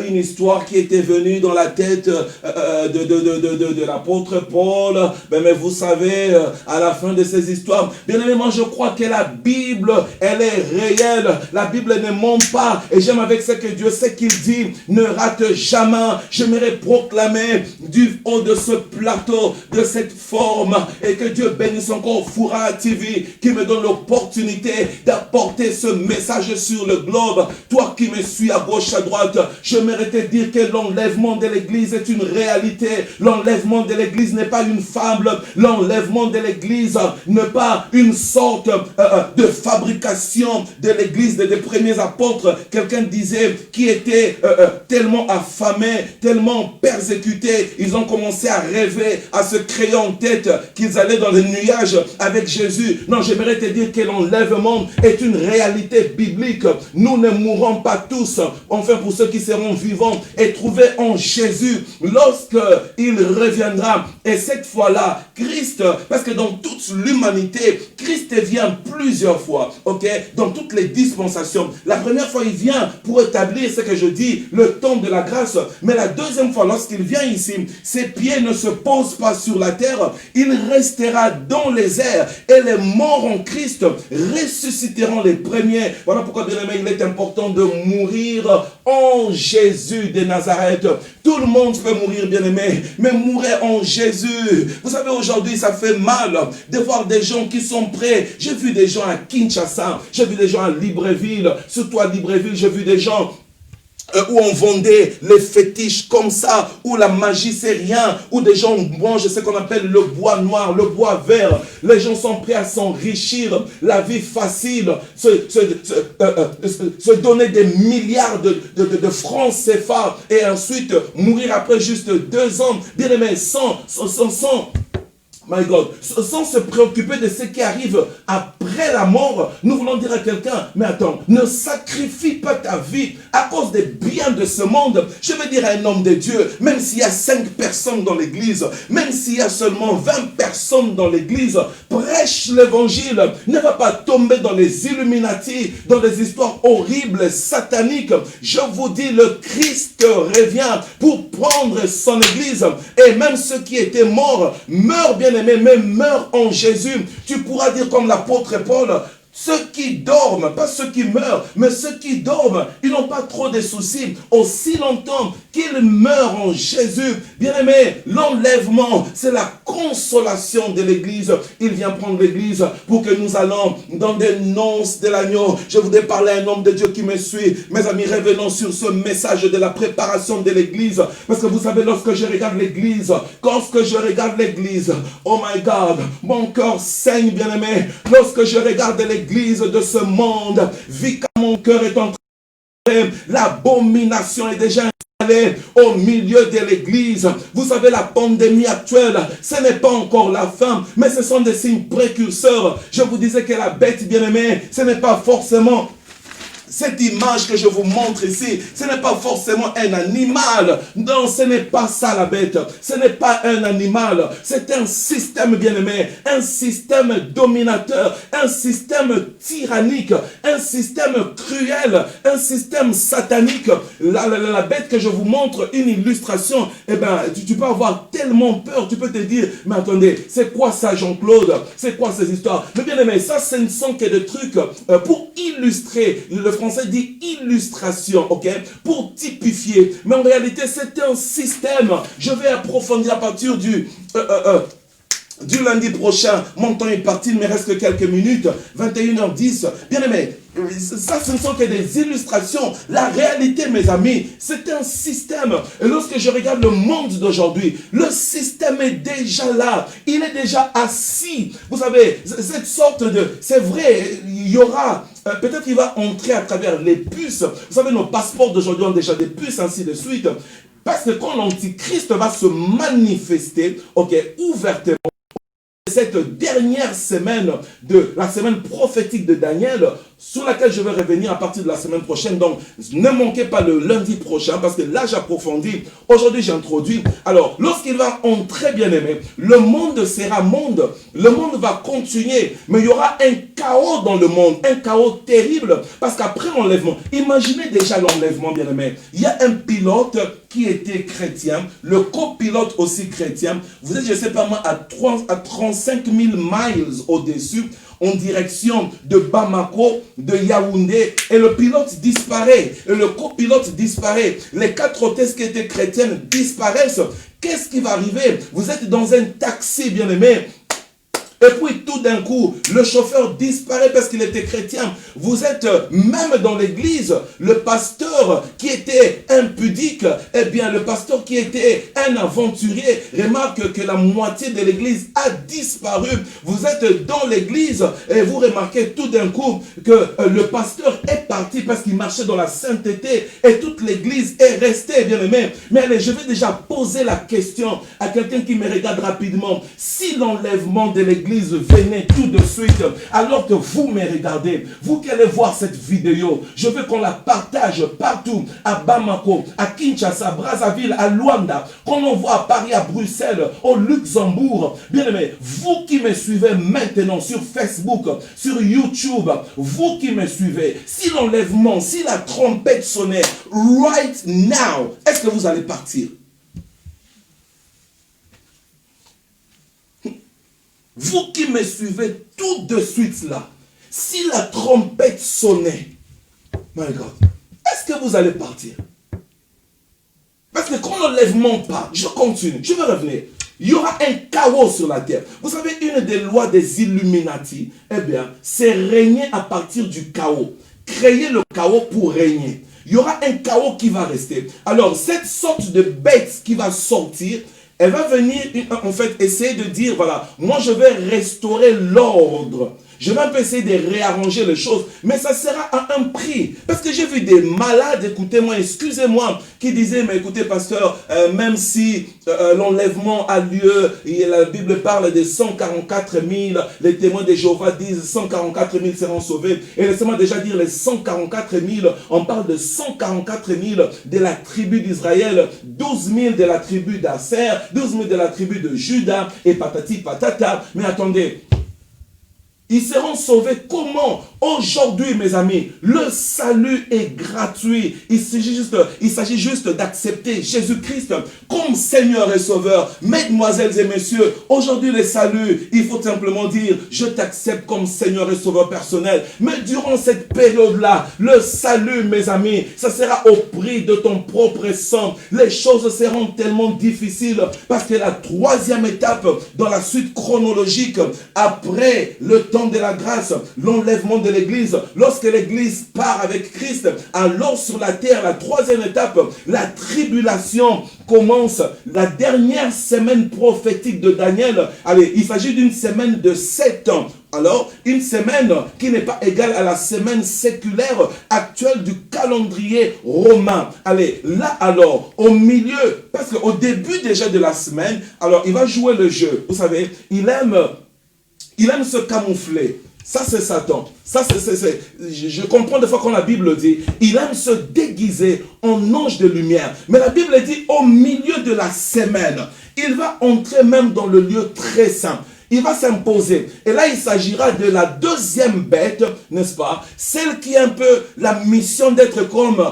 Speaker 1: une histoire qui était venue dans la tête de l'apôtre Paul. Mais vous savez, à la fin de ces histoires, bien évidemment, je crois que la Bible, elle est réelle. La Bible ne ment pas. Et j'aime avec ce que Dieu sait qu'il dit, ne rate jamais. J'aimerais proclamer du haut de ce plateau, de cette forme, et que Dieu bénisse encore Foura TV, qui me donne l'opportunité d'apporter ce message sur le globe. Toi qui me suis à gauche, à droite, j'aimerais te dire que l'enlèvement de l'Église est une réalité. L'enlèvement de l'Église n'est pas une fable. L'enlèvement de l'Église n'est pas une sorte de fabrication de l'Église des premiers apôtres. Quelqu'un disait qui était tellement affamés, tellement persécutés, ils ont commencé à rêver, à se créer en tête qu'ils allaient dans les nuages avec Jésus. Non, j'aimerais te dire que l'enlèvement est une réalité biblique. Nous ne mourrons pas tous, enfin pour ceux qui seront vivants et trouvés en Jésus lorsqu'il reviendra. Et cette fois-là, Christ, parce que dans toute l'humanité, Christ vient plusieurs fois, ok, dans toutes les dispensations. La première fois, il vient pour établir ce que je dis, le temps de la grâce. Mais la deuxième fois, lorsqu'il vient ici, ses pieds ne se posent pas sur la terre, il restera dans les airs et les morts en Christ ressusciteront les premiers. Voilà pourquoi, bien aimé, il est important de mourir en Jésus de Nazareth. Tout le monde peut mourir, bien aimé, mais mourir en Jésus. Vous savez, aujourd'hui, ça fait mal de voir des gens qui sont prêts. J'ai vu des gens à Kinshasa, j'ai vu des gens à Libreville, surtout à Libreville, j'ai vu des gens où on vendait les fétiches comme ça, où la magie c'est rien, où des gens mangent ce qu'on appelle le bois noir, le bois vert. Les gens sont prêts à s'enrichir, la vie facile, se donner des milliards de francs CFA et ensuite mourir après juste 2 ans, bien aimé, sans my God, sans se préoccuper de ce qui arrive après la mort. Nous voulons dire à quelqu'un, mais attends, ne sacrifie pas ta vie à cause des biens de ce monde. Je veux dire à un homme de Dieu, même s'il y a 5 personnes dans l'église, même s'il y a seulement 20 personnes dans l'église, prêche l'évangile. Ne va pas tomber dans les Illuminati, dans des histoires horribles, sataniques. Je vous dis, le Christ revient pour prendre son église. Et même ceux qui étaient morts meurent, bien aimé, mais meurt en Jésus. Tu pourras dire comme l'apôtre Paul, ceux qui dorment, pas ceux qui meurent, mais ceux qui dorment, ils n'ont pas trop de soucis. Aussi longtemps qu'ils meurent en Jésus. Bien-aimé, l'enlèvement, c'est la consolation de l'Église. Il vient prendre l'Église pour que nous allons dans des nonces de l'agneau. Je voudrais parler à un homme de Dieu qui me suit. Mes amis, revenons sur ce message de la préparation de l'Église. Parce que vous savez, lorsque je regarde l'Église, oh my God, mon cœur saigne, bien-aimé. Lorsque je regarde l'Église de ce monde, vu que mon cœur est en train de... L'abomination est déjà aller au milieu de l'église. Vous savez, la pandémie actuelle, ce n'est pas encore la fin, mais ce sont des signes précurseurs. Je vous disais que la bête bien-aimée, ce n'est pas forcément cette image que je vous montre ici, ce n'est pas forcément un animal. Non, ce n'est pas ça la bête. Ce n'est pas un animal. C'est un système bien-aimé, un système dominateur, un système tyrannique, un système cruel, un système satanique. La bête que je vous montre, une illustration, eh ben, tu peux avoir tellement peur, tu peux te dire, mais attendez, c'est quoi ça Jean-Claude? C'est quoi ces histoires? Mais bien-aimé, ça ce ne sont que des trucs pour illustrer. Le français dit illustration, ok, pour typifier. Mais en réalité, c'est un système. Je vais approfondir à partir du lundi prochain. Mon temps est parti, il me reste quelques minutes. 21h10. Bien aimé, ça, ce ne sont que des illustrations. La réalité, mes amis, c'est un système. Et lorsque je regarde le monde d'aujourd'hui, le système est déjà là. Il est déjà assis. Vous savez, cette sorte de... C'est vrai, il y aura... peut-être qu'il va entrer à travers les puces. Vous savez, nos passeports d'aujourd'hui ont déjà des puces, ainsi de suite. Parce que quand l'Antichrist va se manifester, ok, ouvertement, cette dernière semaine de la semaine prophétique de Daniel, sur laquelle je vais revenir à partir de la semaine prochaine. Donc, ne manquez pas le lundi prochain, parce que là, j'approfondis. Aujourd'hui, j'introduis. Alors, lorsqu'il va entrer, bien aimé, le monde sera monde. Le monde va continuer, mais il y aura un chaos dans le monde, un chaos terrible, parce qu'après l'enlèvement, imaginez déjà l'enlèvement, bien aimé. Il y a un pilote qui était chrétien, le copilote aussi chrétien. Vous êtes, je ne sais pas moi, à 35 000 miles au-dessus, en direction de Bamako, de Yaoundé, et le pilote disparaît, et le copilote disparaît. Les 4 hôtesses qui étaient chrétiennes disparaissent. Qu'est-ce qui va arriver? Vous êtes dans un taxi, bien aimé, et puis tout d'un coup, le chauffeur disparaît parce qu'il était chrétien. Vous êtes même dans l'église, le pasteur qui était impudique, eh bien le pasteur qui était un aventurier, remarque que la moitié de l'église a disparu. Vous êtes dans l'église et vous remarquez tout d'un coup que le pasteur est parti parce qu'il marchait dans la sainteté et toute l'église est restée, bien aimé. Mais allez, je vais déjà poser la question à quelqu'un qui me regarde rapidement. Si l'enlèvement de l'église venez tout de suite, alors que vous me regardez, vous qui allez voir cette vidéo, je veux qu'on la partage partout, à Bamako, à Kinshasa, à Brazzaville, à Luanda, qu'on envoie à Paris, à Bruxelles, au Luxembourg. Bien aimé, vous qui me suivez maintenant sur Facebook, sur YouTube, vous qui me suivez, si l'enlèvement, si la trompette sonnait right now, est-ce que vous allez partir? Vous qui me suivez tout de suite là, si la trompette sonnait, my God, est-ce que vous allez partir? Parce que quand l'enlèvement part, je continue, je vais revenir. Il y aura un chaos sur la terre. Vous savez, une des lois des Illuminati, eh bien, c'est régner à partir du chaos. Créer le chaos pour régner. Il y aura un chaos qui va rester. Alors, cette sorte de bête qui va sortir, elle va venir, en fait, essayer de dire, voilà, moi je vais restaurer l'ordre. Je vais un peu essayer de réarranger les choses, mais ça sera à un prix. Parce que j'ai vu des malades, écoutez-moi, excusez-moi, qui disaient, mais écoutez, pasteur, même si l'enlèvement a lieu, et la Bible parle de 144 000, les témoins de Jéhovah disent 144 000 seront sauvés. Et laissez-moi déjà dire les 144 000, on parle de 144 000 de la tribu d'Israël, 12 000 de la tribu d'Asser, 12 000 de la tribu de Juda, et patati patata. Mais attendez, ils seront sauvés comment? Aujourd'hui, mes amis, le salut est gratuit. Il s'agit juste d'accepter Jésus-Christ comme Seigneur et Sauveur. Mesdemoiselles et messieurs, aujourd'hui le salut, il faut simplement dire, je t'accepte comme Seigneur et Sauveur personnel. Mais durant cette période-là, le salut, mes amis, ça sera au prix de ton propre sang. Les choses seront tellement difficiles parce que la troisième étape dans la suite chronologique, après le temps de la grâce, l'enlèvement de l'église, lorsque l'église part avec Christ, alors sur la terre, la troisième étape, la tribulation commence. La dernière semaine prophétique de Daniel, allez, il s'agit d'une semaine de 7 ans. Alors, une semaine qui n'est pas égale à la semaine séculaire actuelle du calendrier romain. Allez, là alors, au milieu, parce qu'au début déjà de la semaine, alors il va jouer le jeu. Vous savez, il aime se camoufler. Ça, c'est Satan. Ça, je comprends des fois quand la Bible dit, il aime se déguiser en ange de lumière. Mais la Bible dit, au milieu de la semaine, il va entrer même dans le lieu très saint. Il va s'imposer. Et là, il s'agira de la deuxième bête, n'est-ce pas? Celle qui a un peu la mission d'être comme,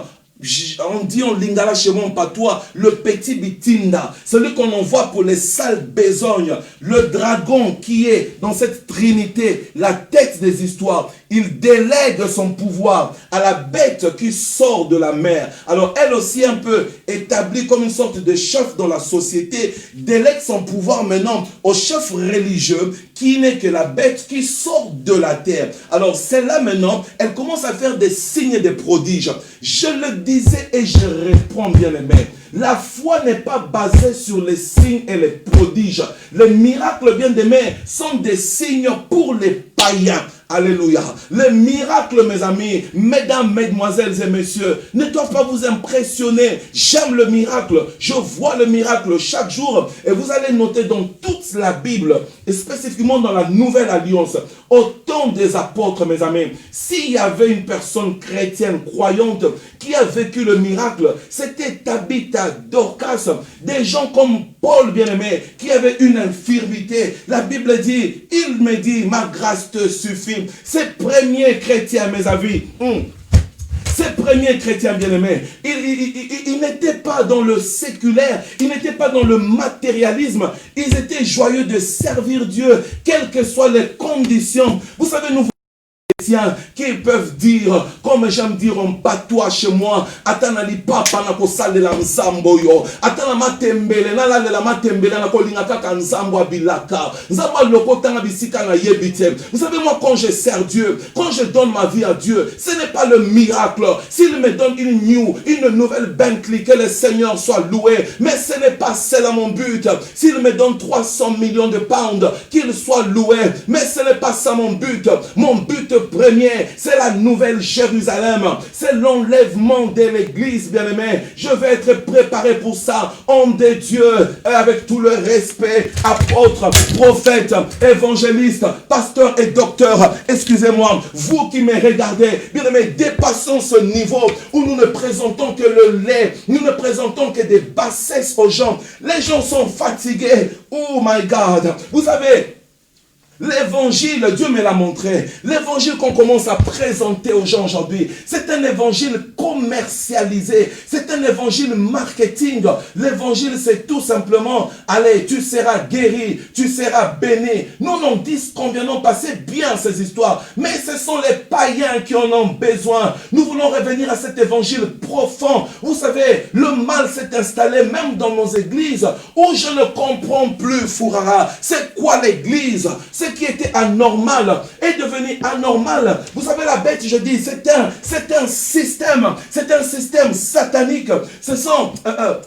Speaker 1: on dit en lingala chez mon patois, le petit bitinda, celui qu'on envoie pour les sales besognes, le dragon qui est dans cette trinité, la tête des histoires. Il délègue son pouvoir à la bête qui sort de la mer. Alors elle aussi un peu établie comme une sorte de chef dans la société, délègue son pouvoir maintenant au chef religieux qui n'est que la bête qui sort de la terre. Alors celle-là maintenant, elle commence à faire des signes et des prodiges. Je le disais et je réponds bien aimé. La foi n'est pas basée sur les signes et les prodiges. Les miracles bien aimés sont des signes pour les païens. Alléluia. Les miracles, mes amis, mesdames, mesdemoiselles et messieurs, ne doivent pas vous impressionner. J'aime le miracle. Je vois le miracle chaque jour. Et vous allez noter dans toute la Bible, et spécifiquement dans la Nouvelle Alliance, au temps des apôtres, mes amis, s'il y avait une personne chrétienne, croyante, qui a vécu le miracle, c'était Tabitha, Dorcas, des gens comme Paul, bien-aimé, qui avait une infirmité. La Bible dit, il me dit, ma grâce te suffit. Ces premiers chrétiens, mes amis, ces premiers chrétiens bien-aimés, ils n'étaient pas dans le séculaire, ils n'étaient pas dans le matérialisme, ils étaient joyeux de servir Dieu, quelles que soient les conditions. Vous savez, nous qui peuvent dire, comme j'aime dire en patois chez moi, atanali papa na kosale la nzambo yo, atana matembele na la matembele na kolinga kaka nzambo abilaka, nzambo lokota na bisika na yebite. Vous savez, moi quand je sers Dieu, quand je donne ma vie à Dieu, ce n'est pas le miracle. S'il me donne une nouvelle Bentley, que le Seigneur soit loué, mais ce n'est pas cela mon but. S'il me donne 300 millions de pounds, qu'il soit loué, mais ce n'est pas ça mon but. Mon but premier, c'est la nouvelle Jérusalem, c'est l'enlèvement de l'église, bien-aimé. Je vais être préparé pour ça, homme de Dieu, avec tout le respect, apôtre, prophète, évangéliste, pasteur et docteur. Excusez-moi, vous qui me regardez, bien-aimé, dépassons ce niveau où nous ne présentons que le lait, nous ne présentons que des bassesses aux gens. Les gens sont fatigués. Oh my God, vous savez, l'évangile, Dieu me l'a montré, l'évangile qu'on commence à présenter aux gens aujourd'hui, c'est un évangile commercialisé, c'est un évangile marketing. L'évangile, c'est tout simplement, allez, tu seras guéri, tu seras béni. Nous n'en disons combien n'ont passé bien ces histoires, mais ce sont les païens qui en ont besoin. Nous voulons revenir à cet évangile profond. Vous savez, le mal s'est installé même dans nos églises, où je ne comprends plus, Fourara, c'est quoi l'église? Ce qui était anormal est devenu anormal. Vous savez, la bête, je dis, c'est un système satanique. Ce sont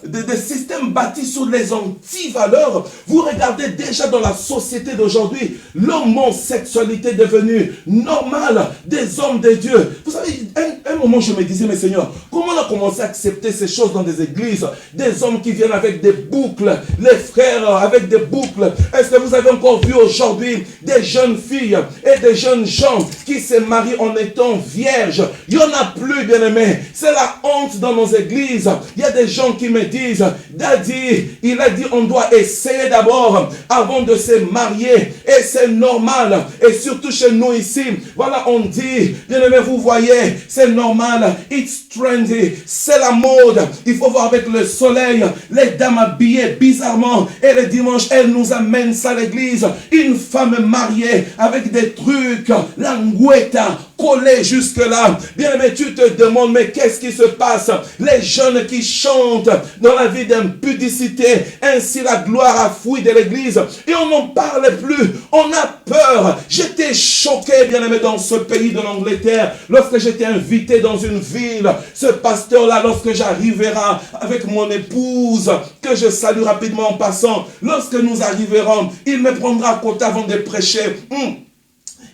Speaker 1: des systèmes bâtis sur les antivaleurs. Vous regardez déjà dans la société d'aujourd'hui, l'homosexualité est devenue normale des hommes de Dieu. Vous savez, un moment, je me disais, mais Seigneur, comment on a commencé à accepter ces choses dans des églises? Des hommes qui viennent avec des boucles, les frères avec des boucles. Est-ce que vous avez encore vu aujourd'hui des jeunes filles et des jeunes gens qui se marient en étant vierges? Il n'y en a plus, bien-aimés. C'est la honte dans nos églises. Il y a des gens qui me disent, Daddy, il a dit on doit essayer d'abord avant de se marier. Et c'est normal. Et surtout chez nous ici, voilà, on dit, bien-aimés, vous voyez, c'est normal. It's trendy. C'est la mode. Il faut voir avec le soleil. Les dames habillées bizarrement. Et le dimanche, elles nous amènent ça à l'église. Une femme mariée avec des trucs, l'angouetta, collé jusque-là. Bien aimé, tu te demandes, mais qu'est-ce qui se passe? Les jeunes qui chantent dans la vie d'impudicité, ainsi la gloire a fui de l'église. Et on n'en parle plus. On a peur. J'étais choqué, bien aimé, dans ce pays de l'Angleterre, lorsque j'étais invité dans une ville. Ce pasteur-là, lorsque j'arriverai avec mon épouse, que je salue rapidement en passant, lorsque nous arriverons, il me prendra à côté avant de prêcher.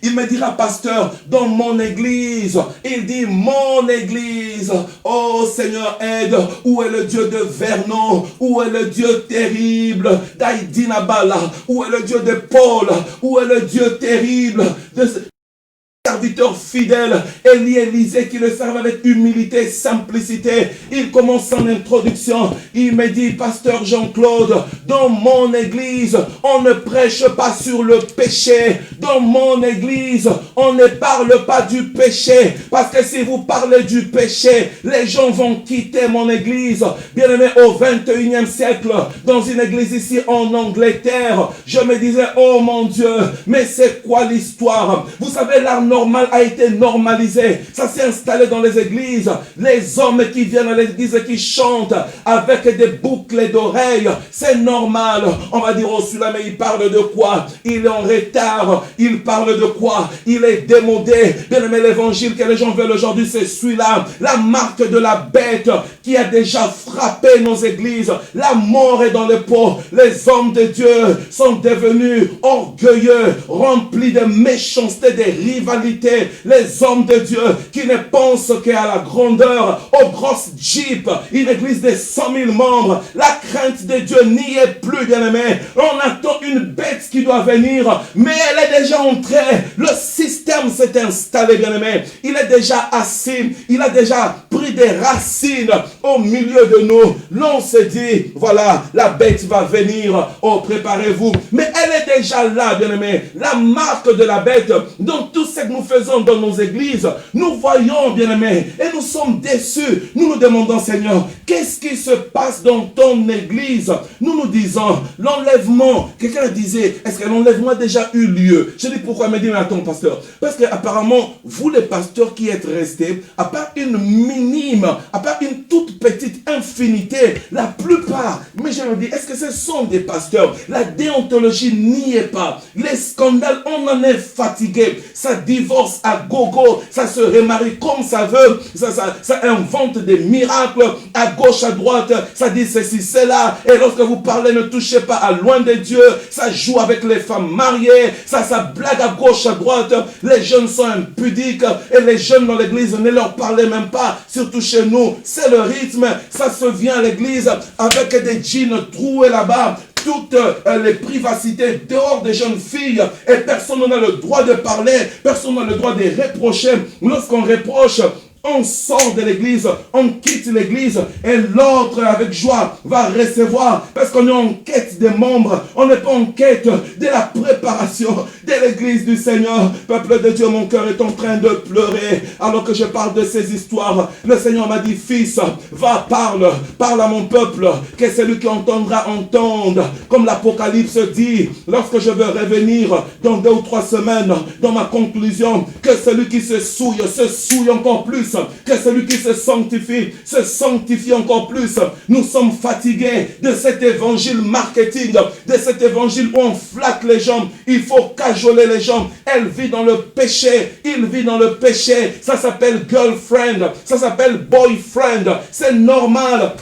Speaker 1: Il me dira, pasteur, dans mon église, il dit, mon église, oh Seigneur, aide, où est le Dieu de Vernon, où est le Dieu terrible d'Aïdinabala, où est le Dieu de Paul, où est le Dieu terrible de serviteur fidèle, Élisée qui le servent avec humilité et simplicité. Il commence son introduction. Il me dit, pasteur Jean-Claude, dans mon église, on ne prêche pas sur le péché. Dans mon église, on ne parle pas du péché. Parce que si vous parlez du péché, les gens vont quitter mon église. Bien aimé, au 21e siècle, dans une église ici en Angleterre, je me disais, oh mon Dieu, mais c'est quoi l'histoire? Vous savez, l'art normal a été normalisé. Ça s'est installé dans les églises. Les hommes qui viennent à l'église et qui chantent avec des boucles d'oreilles, c'est normal. On va dire, oh celui-là, mais il parle de quoi? Il est en retard. Il parle de quoi? Il est démodé. Bien aimé, l'évangile que les gens veulent aujourd'hui, c'est celui-là. La marque de la bête qui a déjà frappé nos églises. La mort est dans le pot. Les hommes de Dieu sont devenus orgueilleux, remplis de méchanceté, de rivalité. Les hommes de Dieu qui ne pensent qu'à la grandeur, aux grosses jeeps, une église de 100 000 membres. La crainte de Dieu n'y est plus, bien-aimé. On attend une bête qui doit venir, mais elle est déjà entrée. Le système s'est installé, bien-aimé. Il est déjà assis, il a déjà pris des racines au milieu de nous. L'on se dit, voilà, la bête va venir. Oh, préparez-vous. Mais elle est déjà là, bien-aimé. La marque de la bête, dans tout ce que nous faisons dans nos églises, nous voyons, bien-aimés, et nous sommes déçus. Nous nous demandons, Seigneur, qu'est-ce qui se passe dans ton église? Nous nous disons, l'enlèvement, quelqu'un disait, est-ce que l'enlèvement a déjà eu lieu? Je dis, pourquoi? Me dit, mais attends, pasteur, parce qu'apparemment, vous les pasteurs qui êtes restés, à part une minime, à part une toute petite infinité, la plupart, mais je me dis, est-ce que ce sont des pasteurs? La déontologie n'y est pas. Les scandales, on en est fatigué. Ça divorce à gogo, ça se remarie comme ça veut, ça invente des miracles à gauche, à droite, ça dit ceci, cela, et lorsque vous parlez, ne touchez pas à loin de Dieu, ça joue avec les femmes mariées, ça blague à gauche, à droite, les jeunes sont impudiques, et les jeunes dans l'église, ne leur parlez même pas, surtout chez nous, c'est le rythme, ça se vient à l'église avec des jeans troués là-bas, toutes les privacités dehors des jeunes filles, et personne n'a le droit de parler, personne n'a le droit de reprocher. Lorsqu'on reproche, on sort de l'église, on quitte l'église et l'autre avec joie va recevoir parce qu'on est en quête des membres, on n'est pas en quête de la préparation de l'église du Seigneur. Peuple de Dieu, mon cœur est en train de pleurer alors que je parle de ces histoires. Le Seigneur m'a dit, fils, va, parle à mon peuple, que celui qui entendra entende. Comme l'Apocalypse dit, lorsque je veux revenir dans 2 ou 3 semaines, dans ma conclusion, que celui qui se souille encore plus, que celui qui se sanctifie encore plus. Nous sommes fatigués de cet évangile marketing, de cet évangile où on flatte les gens. Il faut cajoler les gens. Elle vit dans le péché, il vit dans le péché. Ça s'appelle girlfriend, ça s'appelle boyfriend. C'est normal.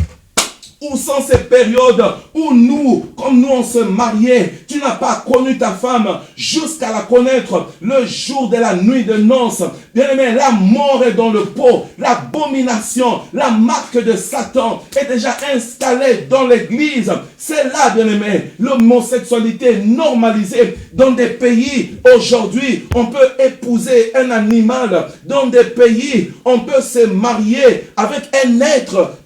Speaker 1: Où sont ces périodes où nous, comme nous on se mariait, tu n'as pas connu ta femme jusqu'à la connaître le jour de la nuit de noces. Bien aimé, la mort est dans le pot, l'abomination, la marque de Satan est déjà installée dans l'église. C'est là, bien aimé, l'homosexualité normalisée. Dans des pays, aujourd'hui, on peut épouser un animal. Dans des pays, on peut se marier avec un être,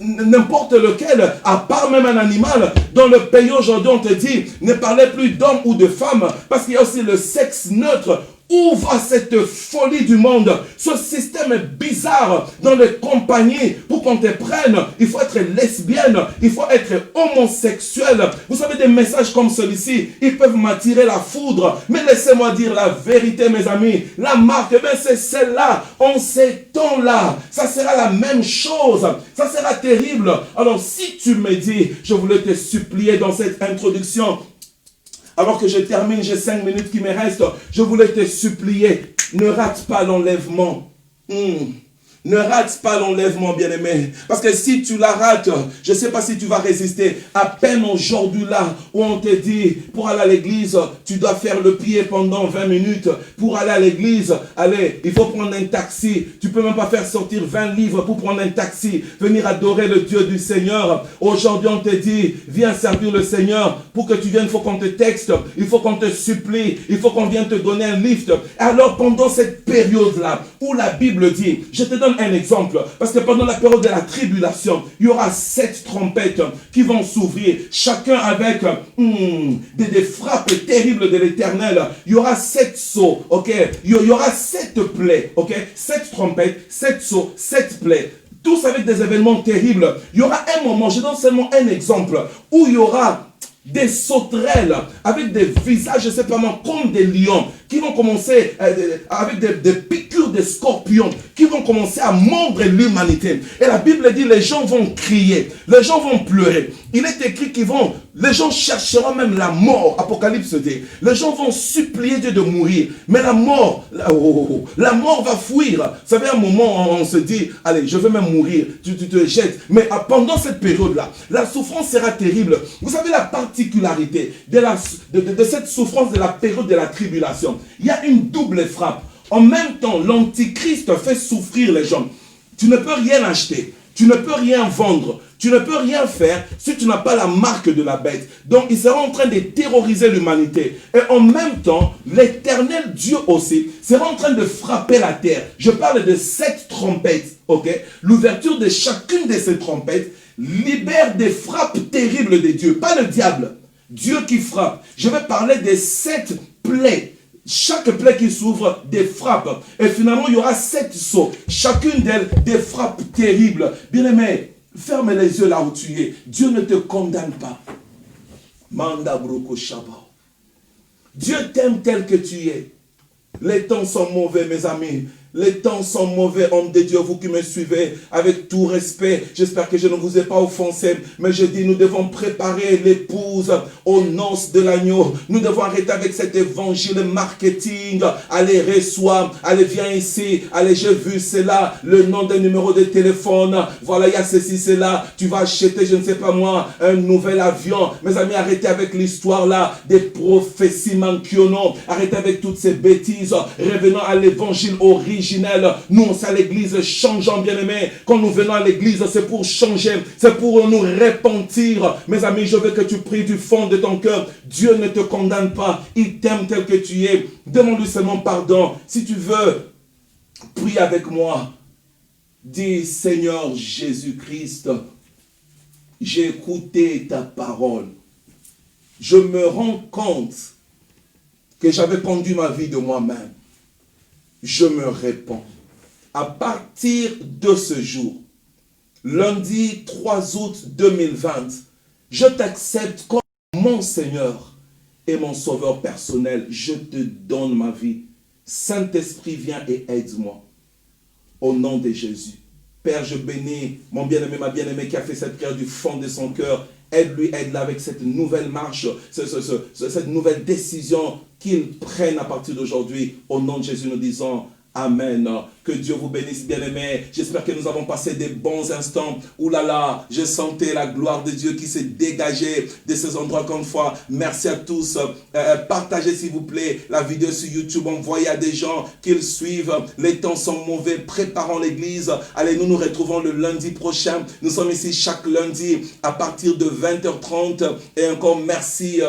Speaker 1: n'importe lequel, à part même un animal. Dans le pays aujourd'hui, on te dit, ne parlez plus d'homme ou de femme, parce qu'il y a aussi le sexe neutre. Où va cette folie du monde? Ce système bizarre dans les compagnies, pour qu'on te prenne, il faut être lesbienne, il faut être homosexuel. Vous savez, des messages comme celui-ci, ils peuvent m'attirer la foudre. Mais laissez-moi dire la vérité, mes amis. La marque, c'est celle-là. En ces temps-là, ça sera la même chose. Ça sera terrible. Alors, si tu me dis, je voulais te supplier dans cette introduction, alors que je termine, j'ai 5 minutes qui me restent, je voulais te supplier, ne rate pas l'enlèvement. Ne rate pas l'enlèvement, bien-aimé. Parce que si tu la rates, je ne sais pas si tu vas résister. À peine aujourd'hui là, où on te dit, pour aller à l'église, tu dois faire le pied pendant 20 minutes. Pour aller à l'église, allez, il faut prendre un taxi. Tu ne peux même pas faire sortir 20 livres pour prendre un taxi. Venir adorer le Dieu du Seigneur. Aujourd'hui, on te dit, viens servir le Seigneur. Pour que tu viennes, il faut qu'on te texte. Il faut qu'on te supplie. Il faut qu'on vienne te donner un lift. Alors, pendant cette période-là, où la Bible dit, je te donne un exemple, parce que pendant la période de la tribulation, il y aura 7 trompettes qui vont s'ouvrir, chacun avec des frappes terribles de l'Éternel. Il y aura 7 sceaux, ok? Il y aura 7 plaies, ok? 7 trompettes, 7 sceaux, 7 plaies. Tous avec des événements terribles. Il y aura un moment, je donne seulement un exemple, où il y aura des sauterelles avec des visages, je ne sais pas moi, comme des lions, qui vont commencer avec des piqûres de scorpions, qui vont commencer à mordre l'humanité. Et la Bible dit, les gens vont crier, les gens vont pleurer. Il est écrit les gens chercheront même la mort, Apocalypse dit. Les gens vont supplier Dieu de mourir, mais la mort va fuir. Vous savez, à un moment, on se dit, allez, je vais même mourir, tu te jettes. Mais pendant cette période-là, la souffrance sera terrible. Vous savez la particularité de cette souffrance de la période de la tribulation. Il y a une double frappe. En même temps, l'Antichrist fait souffrir les gens. Tu ne peux rien acheter, tu ne peux rien vendre, tu ne peux rien faire si tu n'as pas la marque de la bête. Donc, il sera en train de terroriser l'humanité. Et en même temps, l'éternel Dieu aussi sera en train de frapper la terre. Je parle de 7 trompettes, ok? L'ouverture de chacune de ces trompettes libère des frappes terribles de Dieu. Pas le diable, Dieu qui frappe. Je vais parler des 7 plaies. Chaque plaie qui s'ouvre, des frappes. Et finalement, il y aura 7 sceaux. Chacune d'elles, des frappes terribles. Bien-aimé, ferme les yeux là où tu es. Dieu ne te condamne pas. Manda broko shaba. Dieu t'aime tel que tu es. Les temps sont mauvais, mes amis. Les temps sont mauvais, hommes de Dieu, vous qui me suivez, avec tout respect. J'espère que je ne vous ai pas offensé, mais je dis, nous devons préparer l'épouse aux noces de l'agneau. Nous devons arrêter avec cet évangile marketing. Allez, reçois, allez, viens ici, allez, j'ai vu cela, le nom d'un numéro de téléphone. Voilà, il y a ceci, cela. Tu vas acheter, je ne sais pas moi, un nouvel avion. Mes amis, arrêtez avec l'histoire là, des prophéties mankiono. Arrêtez avec toutes ces bêtises. Revenons à l'évangile original. Nous, on sait à l'église, changeons, bien-aimés. Quand nous venons à l'église, c'est pour changer, c'est pour nous repentir. Mes amis, je veux que tu pries du fond de ton cœur. Dieu ne te condamne pas, il t'aime tel que tu es. Demande-lui seulement pardon. Si tu veux, prie avec moi. Dis, Seigneur Jésus-Christ, j'ai écouté ta parole. Je me rends compte que j'avais conduit ma vie de moi-même. Je me répands. À partir de ce jour, lundi 3 août 2020, je t'accepte comme mon Seigneur et mon Sauveur personnel. Je te donne ma vie. Saint-Esprit, viens et aide-moi. Au nom de Jésus. Père, je bénis mon bien-aimé, ma bien-aimée qui a fait cette prière du fond de son cœur. Aide-lui, aide-la avec cette nouvelle marche, cette nouvelle décision qu'ils prennent à partir d'aujourd'hui. Au nom de Jésus, nous disons Amen. Que Dieu vous bénisse, bien-aimés. J'espère que nous avons passé des bons instants. Ouh là là, je sentais la gloire de Dieu qui s'est dégagée de ces endroits encore une fois. Merci à tous. Partagez s'il vous plaît la vidéo sur YouTube. Envoyez à des gens qu'ils suivent. Les temps sont mauvais. Préparons l'église. Allez, nous nous retrouvons le lundi prochain. Nous sommes ici chaque lundi à partir de 20h30. Et encore merci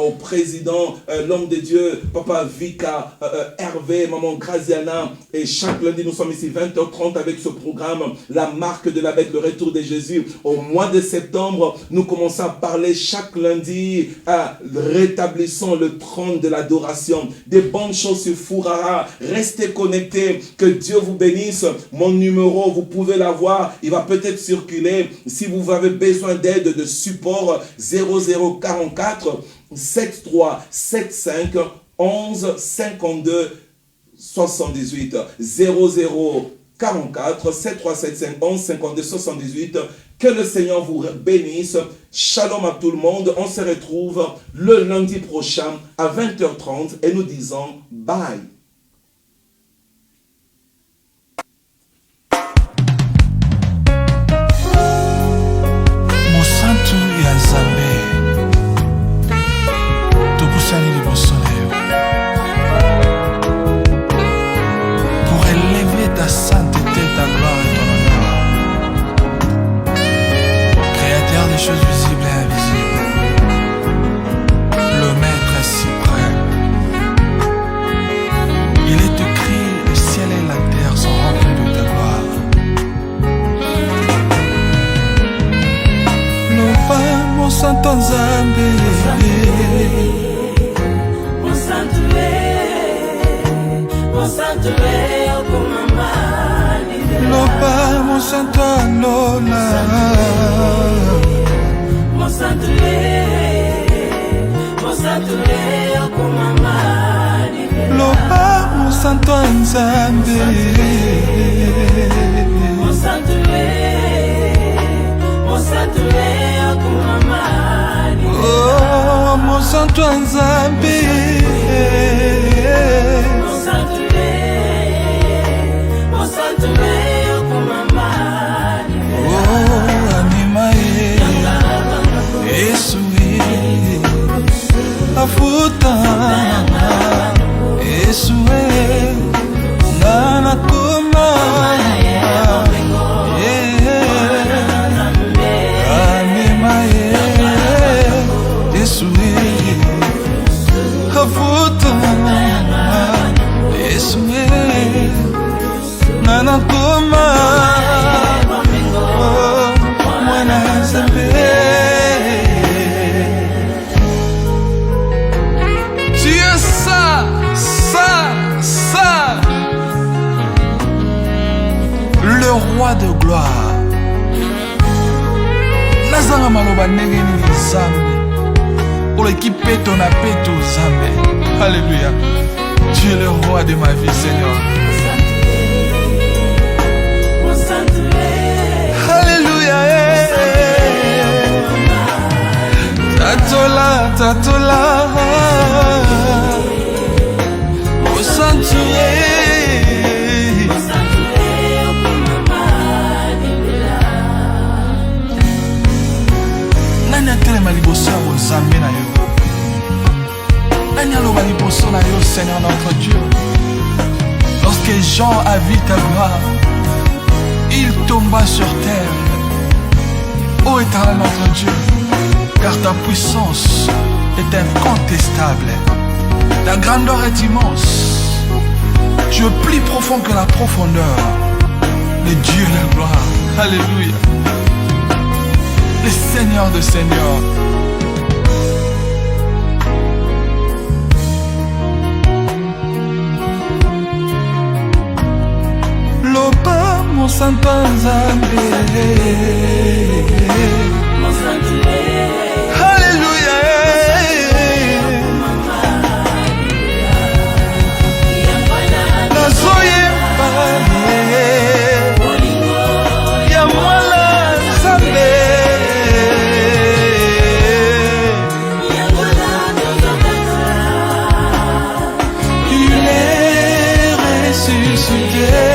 Speaker 1: au président, l'homme de Dieu, Papa Vika, Hervé, Maman Graziana. Et chaque lundi, nous sommes ici 20h30 avec ce programme, la marque de la bête, le retour de Jésus. Au mois de septembre, nous commençons à parler chaque lundi à rétablissons le trône de l'adoration. Des bonnes choses sur Fourara. Restez connectés. Que Dieu vous bénisse. Mon numéro, vous pouvez l'avoir. Il va peut-être circuler. Si vous avez besoin d'aide, de support, 0044 73 75 11 52 78 0044 7375 11 52 78. Que le Seigneur vous bénisse. Shalom à tout le monde. On se retrouve le lundi prochain à 20h30 et nous disons bye.
Speaker 2: Loba Monsanto Lola Loba Monsanto Nzambe Oh Monsanto Nzambe Afuta Esue Nana Kuma Anima Esue Afuta Esue Nana Kuma Mwana Zambe le roi de gloire. Nazanga maloba ndenge nini Nzambe pour l'équipe ton apeto Nzambe. Alléluia. Tu es le roi de ma vie, Seigneur. Alléluia. Tatola, tatola. Au sanctuaire. Seigneur notre Dieu, lorsque Jean a vu ta gloire, il tomba sur terre. Ô Éternel notre Dieu, car ta puissance est incontestable, ta grandeur est immense. Tu es plus profond que la profondeur. Le Dieu de la gloire, alléluia, le Seigneur de Seigneurs. Loba Monsanto Nzambe Alléluia Nazoyemba Ya Mwana Nzambe Il est ressuscité.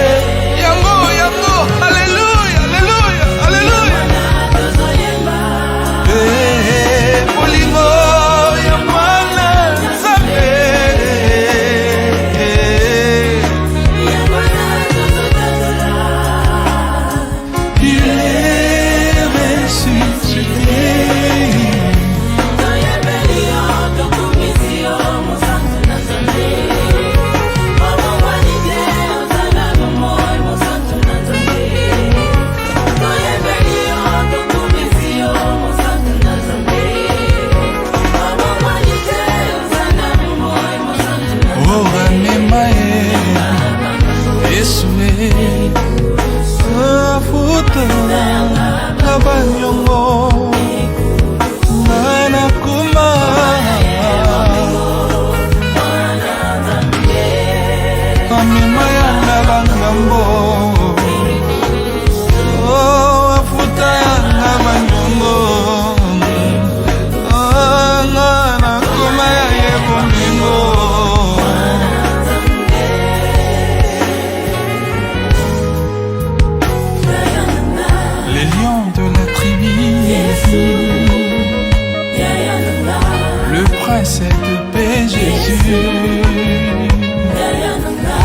Speaker 2: Le prince de paix Jésus.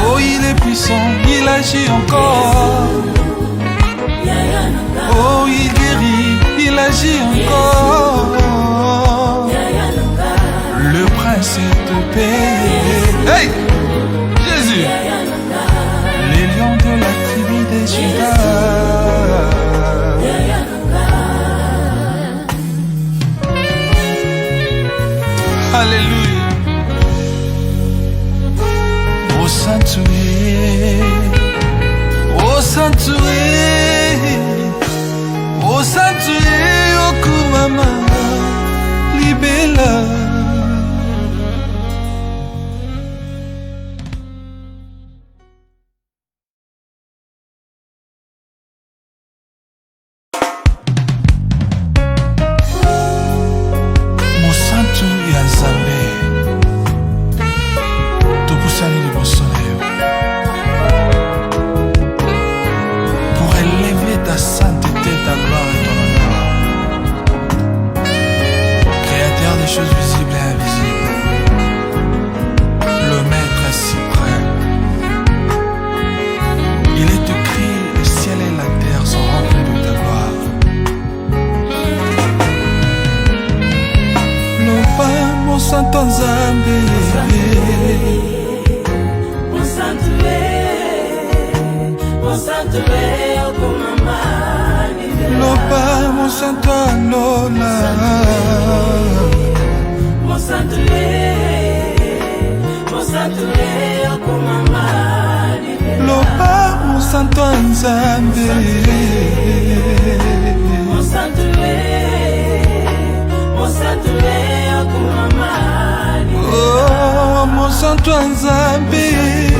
Speaker 2: Oh, il est puissant, il agit encore. Oh, il guérit, il agit encore. Le prince de paix. Hey, Jésus. Les lions de la tribu des Judas. Alléluia. Au sanctuaire. Osanture okumama libela. Mosantu ya Nzambe, topusani liboso na yo pour élever ta sainteté, ta gloire et ton honneur. Créateur des choses visibles et invisibles, le Maître suprême. Il est écrit, le ciel et la terre sont remplis de ta gloire. Loba mon santo Nzambe,
Speaker 3: mon santo okumama libela.
Speaker 2: Loba mon santo Lola,
Speaker 3: mon santo okumama libela.
Speaker 2: Loba mon santo Nzambe,
Speaker 3: mon santo okumama libela.
Speaker 2: oh mon santo Nzambe.